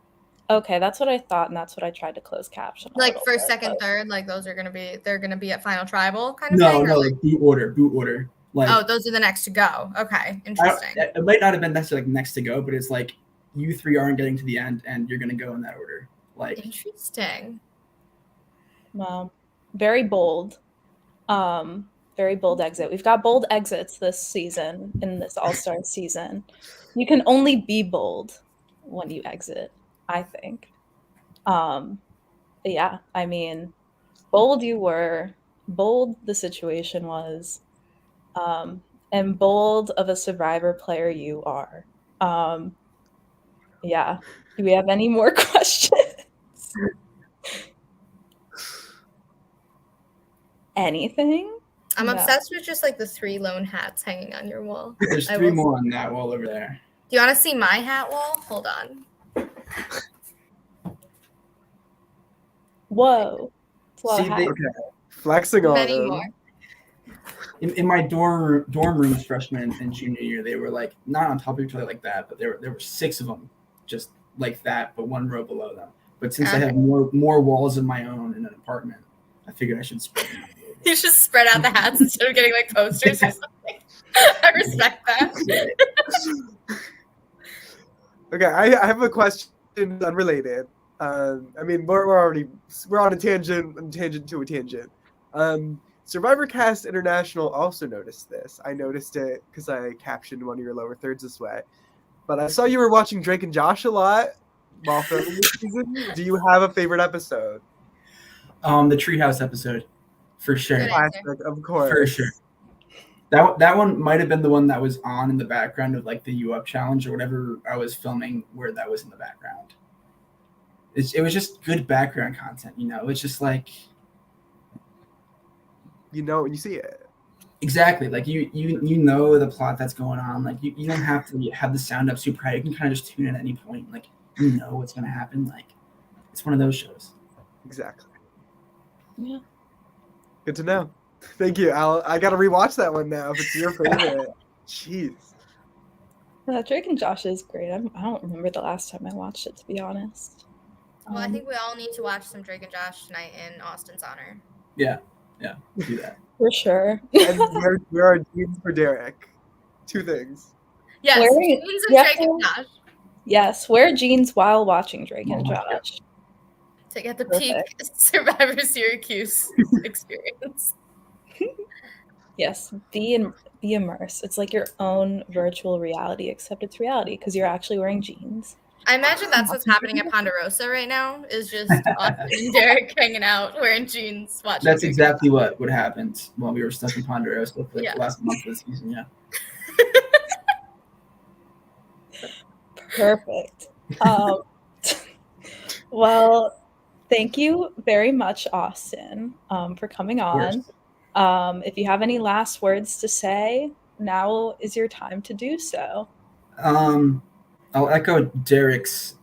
Okay, that's what I thought, and that's what I tried to close caption.
Like first, second, third, like those are they're gonna be at final tribal kind of thing.
No, like boot order. Like,
oh, those are the next to go. Okay, interesting.
It might not have been necessarily like next to go, but it's like you three aren't getting to the end, and you're gonna go in that order. Like,
interesting.
Wow, very bold. Very bold exit. We've got bold exits this season in this All-Star season. You can only be bold when you exit, I think. Yeah, I mean, bold you were, bold the situation was, and bold of a Survivor player you are. Yeah. Do we have any more questions? Anything?
I'm
No.
obsessed with just like the 3 lone hats hanging on your wall.
there's 3 more on that wall over there.
Do you want to see my hat wall? Hold on.
Whoa.
See,
Okay. Flexing on
Many
them.
more.
In my dorm rooms freshman and junior year, they were like not on top of each other like that, but there were 6 of them just like that, but 1 row below them. But since I have more walls of my own in an apartment, I figured I should spread them out.
You should spread out the hats instead of getting like posters or something. I respect that.
Okay, I have a question unrelated. I mean, we're on a tangent to a tangent. Survivor Cast International also noticed this. I noticed it because I captioned one of your lower thirds this way. But I saw you were watching Drake and Josh a lot while filming this season. Do you have a favorite episode?
The Treehouse episode, for sure.
Classic, of course.
For sure. That one might have been the one that was on in the background of like the U Up challenge or whatever I was filming, where that was in the background. It was just good background content, you know. It's just like,
you know when you see it.
Exactly. Like you know the plot that's going on. Like you don't have to have the sound up super high. You can kind of just tune in at any point. Like you know what's gonna happen. Like it's one of those shows.
Exactly.
Yeah.
Good to know. Thank you, Al. I gotta rewatch that one now if it's your favorite. Jeez.
Drake and Josh is great. I don't remember the last time I watched it, to be honest.
Well, I think we all need to watch some Drake and Josh tonight in Austin's honor.
Yeah, we'll do that.
For sure.
And where are jeans for Derek? 2 things.
Yes, jeans and Drake and Josh.
Yes, wear jeans while watching Drake and Josh.
To get the peak Survivor Syracuse experience.
Yes, be immersed. It's like your own virtual reality, except it's reality because you're actually wearing jeans.
I imagine that's what's happening at Ponderosa right now. Is just Austin and Derek hanging out wearing jeans, watching.
That's exactly what happened while we were stuck in Ponderosa for the last month of the season. Yeah.
Perfect. Well, thank you very much, Austin, for coming on. If you have any last words to say, now is your time to do so.
I'll echo Derek's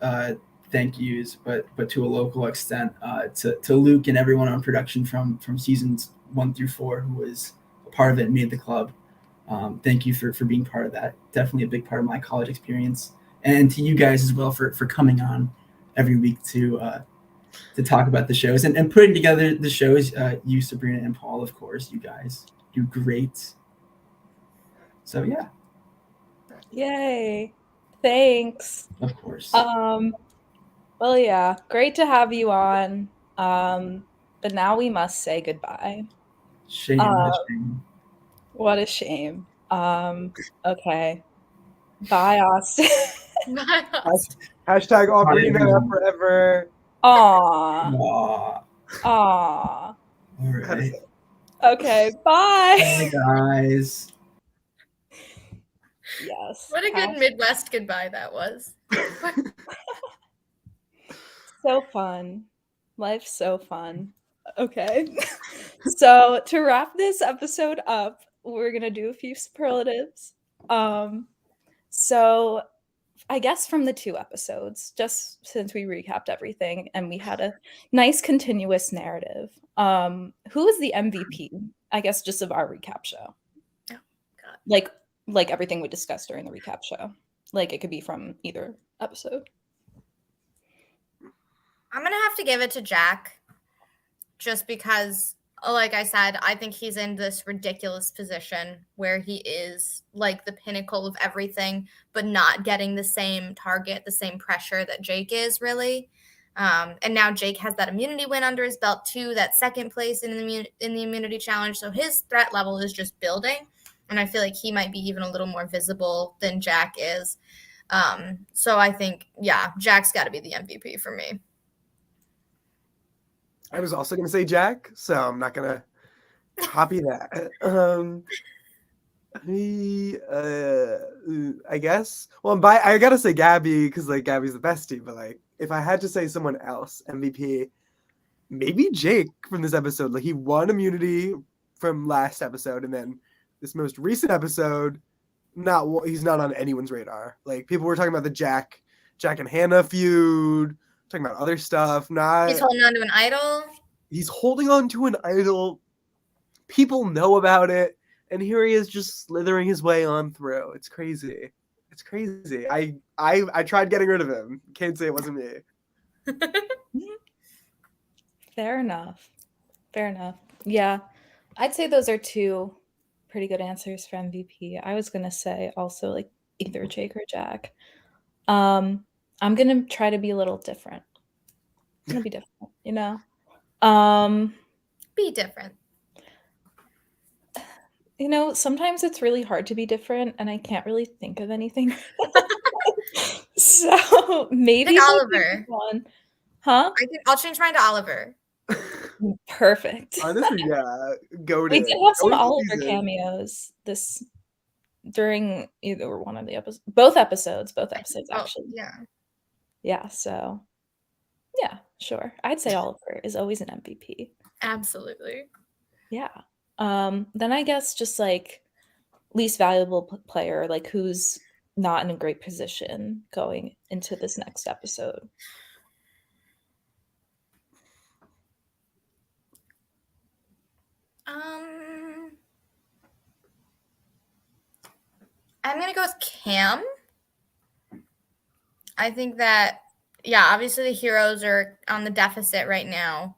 thank yous, but to a local extent, to Luke and everyone on production from seasons 1 through 4 who was a part of it and made the club. Thank you for being part of that. Definitely a big part of my college experience. And to you guys as well for coming on every week to talk about the shows and putting together the shows. You, Sabrina, and Paul, of course, you guys do great. So yeah.
Yay. Thanks.
Of course.
Well, yeah, great to have you on. But now we must say goodbye.
Shame.
What a shame. Okay. Bye, Austin.
Bye, Austin.
Hashtag Ocarina forever.
Aww.
All right.
Okay, bye.
Bye, guys.
Yes.
What a good Midwest goodbye that was.
So fun. Life's so fun. Okay. So to wrap this episode up, we're gonna do a few superlatives. So I guess from the 2 episodes, just since we recapped everything and we had a nice continuous narrative. Who is the MVP? I guess just of our recap show.
Oh, God.
Like everything we discussed during the recap show. Like it could be from either episode.
I'm gonna have to give it to Jack, just because, like I said, I think he's in this ridiculous position where he is like the pinnacle of everything, but not getting the same target, the same pressure that Jake is, really. And now Jake has that immunity win under his belt too, that second place in the immunity challenge. So his threat level is just building, and I feel like he might be even a little more visible than Jack is. So I think, yeah, Jack's got to be the MVP for me.
I was also gonna say Jack, so I'm not gonna copy that. I guess. Well, I gotta say Gabby because like Gabby's the bestie. But like, if I had to say someone else, MVP, maybe Jake from this episode. Like he won immunity from last episode, and then this most recent episode, he's not on anyone's radar. Like people were talking about the Jack and Hannah feud, talking about other stuff. Not
He's holding on to an idol.
He's holding on to an idol. People know about it, and here he is just slithering his way on through. It's crazy. It's crazy. I tried getting rid of him. Can't say it wasn't me.
Fair enough. Yeah. I'd say those are 2 pretty good answers for MVP. I was gonna say also like either Jake or Jack. I'm gonna try to be a little different. I'm gonna be different, you know?
Be different.
You know, sometimes it's really hard to be different and I can't really think of anything. So maybe
Like Oliver.
One. Huh?
I'll change mine to Oliver.
Perfect.
Honestly, yeah.
We did have some Oliver cameos during either one of the episodes. Both episodes actually.
Yeah.
Yeah, so yeah, sure. I'd say Oliver is always an MVP.
Absolutely.
Yeah. Then I guess just like least valuable player, like who's not in a great position going into this next episode.
I'm gonna go with Cam. I think that, yeah, obviously the heroes are on the deficit right now.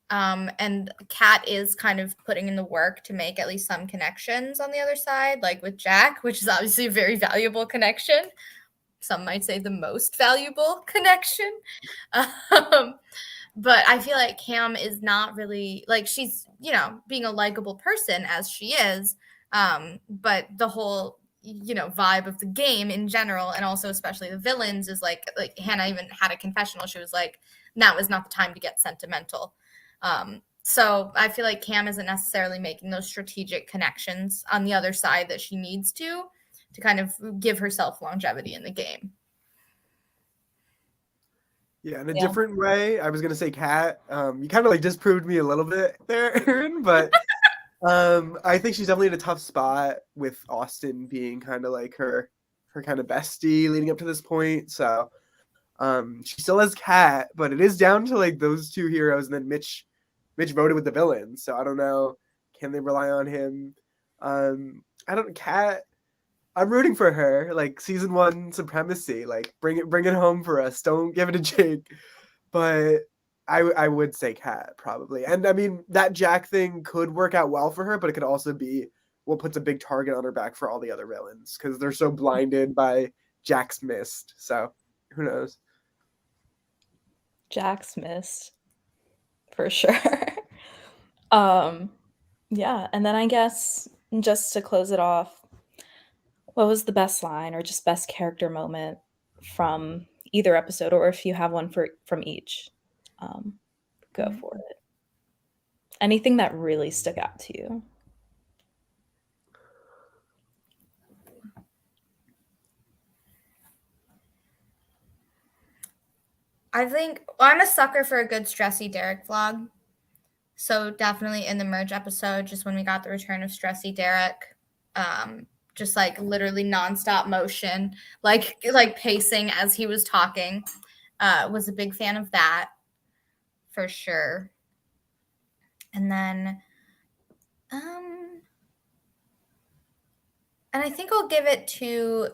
And Kat is kind of putting in the work to make at least some connections on the other side, like with Jack, which is obviously a very valuable connection. Some might say the most valuable connection. But I feel like Cam is not really, like, she's, being a likable person as she is. But the whole, vibe of the game in general, and also especially the villains, is like Hannah even had a confessional. She was like, now is not the time to get sentimental. So I feel like Cam isn't necessarily making those strategic connections on the other side that she needs to kind of give herself longevity in the game.
Yeah, in a different way, I was gonna say Kat. You kind of like disproved me a little bit there, Erin, but I think she's definitely in a tough spot with Austin being kind of like her kind of bestie leading up to this point. So she still has Kat, but it is down to like those 2 heroes, and then Mitch voted with the villains. So I don't know, can they rely on him? Kat, I'm rooting for her. Like season 1 supremacy, like bring it home for us. Don't give it to Jake. But I would say Kat probably. And I mean that Jack thing could work out well for her, but it could also be what puts a big target on her back for all the other villains because they're so blinded by Jack's mist. So who knows?
Jack's missed for sure. Yeah, and then I guess just to close it off, what was the best line or just best character moment from either episode, or if you have one from each, go for it. Anything that really stuck out to you?
I think I'm a sucker for a good stressy Derek vlog. So definitely in the merge episode, just when we got the return of Stressy Derek, just like literally nonstop motion, like pacing as he was talking. Was a big fan of that for sure. And then, and I think I'll give it to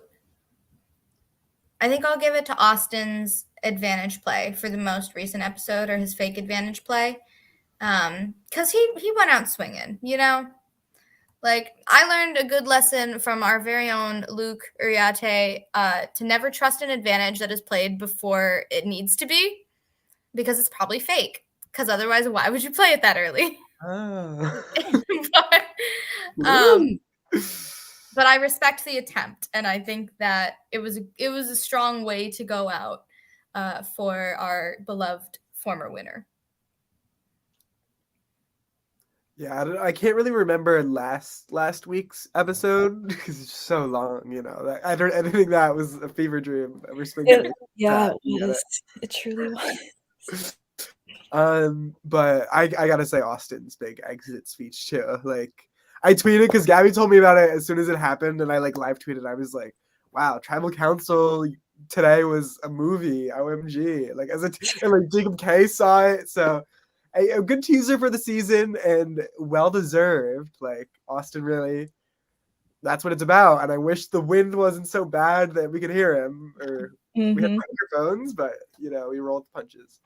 Austin's advantage play for the most recent episode, or his fake advantage play. Because he went out swinging, you know? Like, I learned a good lesson from our very own Luke Uriarte to never trust an advantage that is played before it needs to be, because it's probably fake. Because otherwise, why would you play it that early?
Oh.
But I respect the attempt, and I think that it was a strong way to go out for our beloved former winner.
Yeah, I can't really remember last week's episode because it's so long. You know, I don't think that was a fever dream.
Yeah, it was. It truly was.
But I gotta say Austin's big exit speech too. Like, I tweeted because Gabby told me about it as soon as it happened, and I like live tweeted. I was like, "Wow, Tribal Council today was a movie. OMG!" Like and like Jacob K saw it, so a good teaser for the season and well deserved. Like Austin really, that's what it's about. And I wish the wind wasn't so bad that we could hear him, or we had microphones, but you know, we rolled the punches.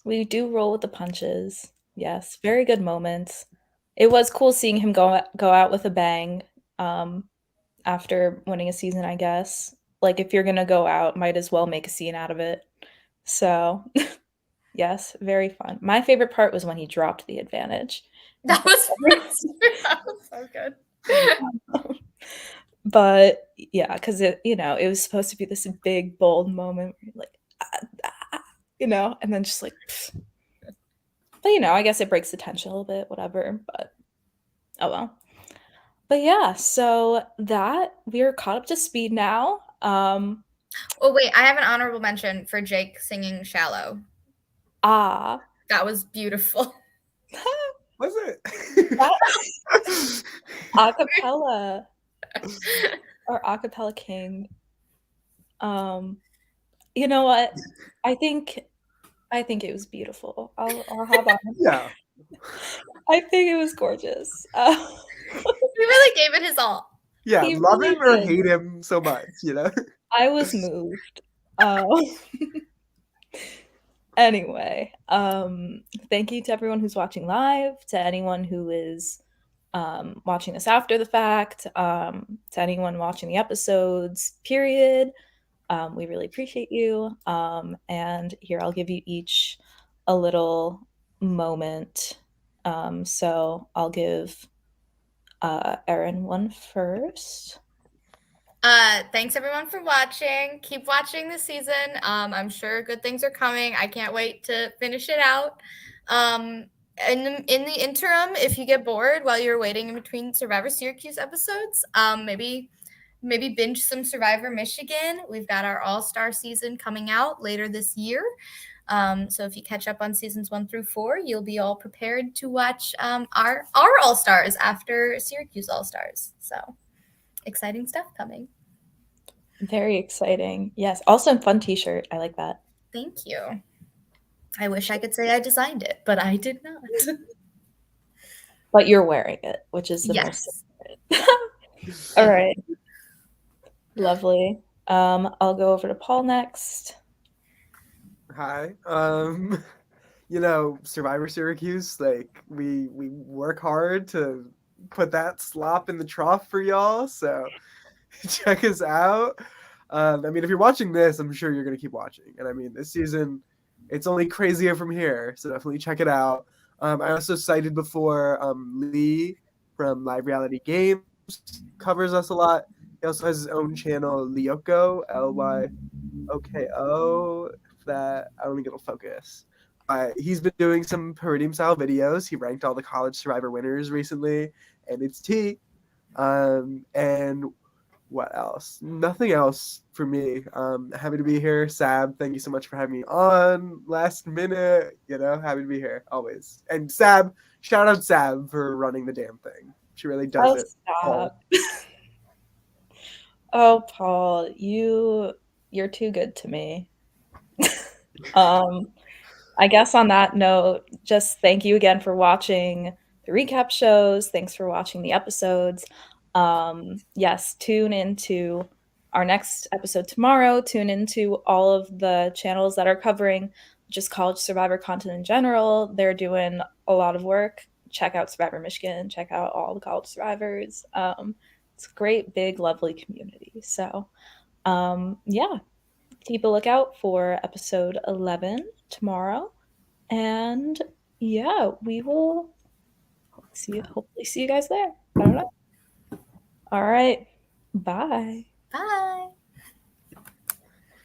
We do roll with the punches. Yes, very good moments. It was cool seeing him go out with a bang after winning a season, I guess. Like, if you're going to go out, might as well make a scene out of it. So, yes, very fun. My favorite part was when he dropped the advantage.
That was so good.
But yeah, because it was supposed to be this big, bold moment where you're like, and then just like, pfft. But I guess it breaks the tension a little bit, whatever. But oh well. But yeah, so that we're caught up to speed now.
Oh wait, I have an honorable mention for Jake singing "Shallow." That was beautiful.
Was it?
Acapella. Our acapella king. You know what? I think it was beautiful. I'll hop on.
Yeah.
I think it was gorgeous.
He really gave it his all.
Yeah,
He
love
really
him or
did.
hate him so much, you know?
I was moved. Anyway, thank you to everyone who's watching live, to anyone who is watching this after the fact, to anyone watching the episodes, period. We really appreciate you. And here, I'll give you each a little moment. So I'll give Erin one first.
Thanks everyone for watching. Keep watching this season. I'm sure good things are coming. I can't wait to finish it out. In the interim, if you get bored while you're waiting in between Survivor Syracuse episodes, maybe binge some Survivor Michigan. We've got our All-Star season coming out later this year. So if you catch up on seasons 1 through 4, you'll be all prepared to watch our All-Stars after Syracuse All-Stars. So exciting stuff coming.
Very exciting. Yes. Also a fun t-shirt. I like that.
Thank you. I wish I could say I designed it, but I did not.
But you're wearing it, which is the most important. All right. Lovely. I'll go over to Paul next.
Hi. Survivor Syracuse, like we work hard to put that slop in the trough for y'all, so check us out. If you're watching this, I'm sure you're gonna keep watching. And I mean, this season, it's only crazier from here, so definitely check it out. I also cited before Lee from Live Reality Games covers us a lot. He also has his own channel, Lyoko, Lyoko. That I don't think it'll focus. He's been doing some Palladium style videos. He ranked all the college Survivor winners recently, and it's tea. And what else? Nothing else for me. Happy to be here. Sab, thank you so much for having me on last minute. Happy to be here always. And Sab, shout out Sab for running the damn thing. She really does
Oh,
it all.
stop. Oh, Paul, you're too good to me. I guess on that note, just thank you again for watching the recap shows. Thanks for watching the episodes. Yes, tune into our next episode tomorrow. Tune into all of the channels that are covering just college survivor content in general. They're doing a lot of work. Check out Survivor Michigan. Check out all the college survivors. It's a great, big, lovely community. So, yeah, keep a lookout for episode 11 tomorrow. And yeah, we will hopefully see you guys there. I don't know. All right. Bye.
Bye.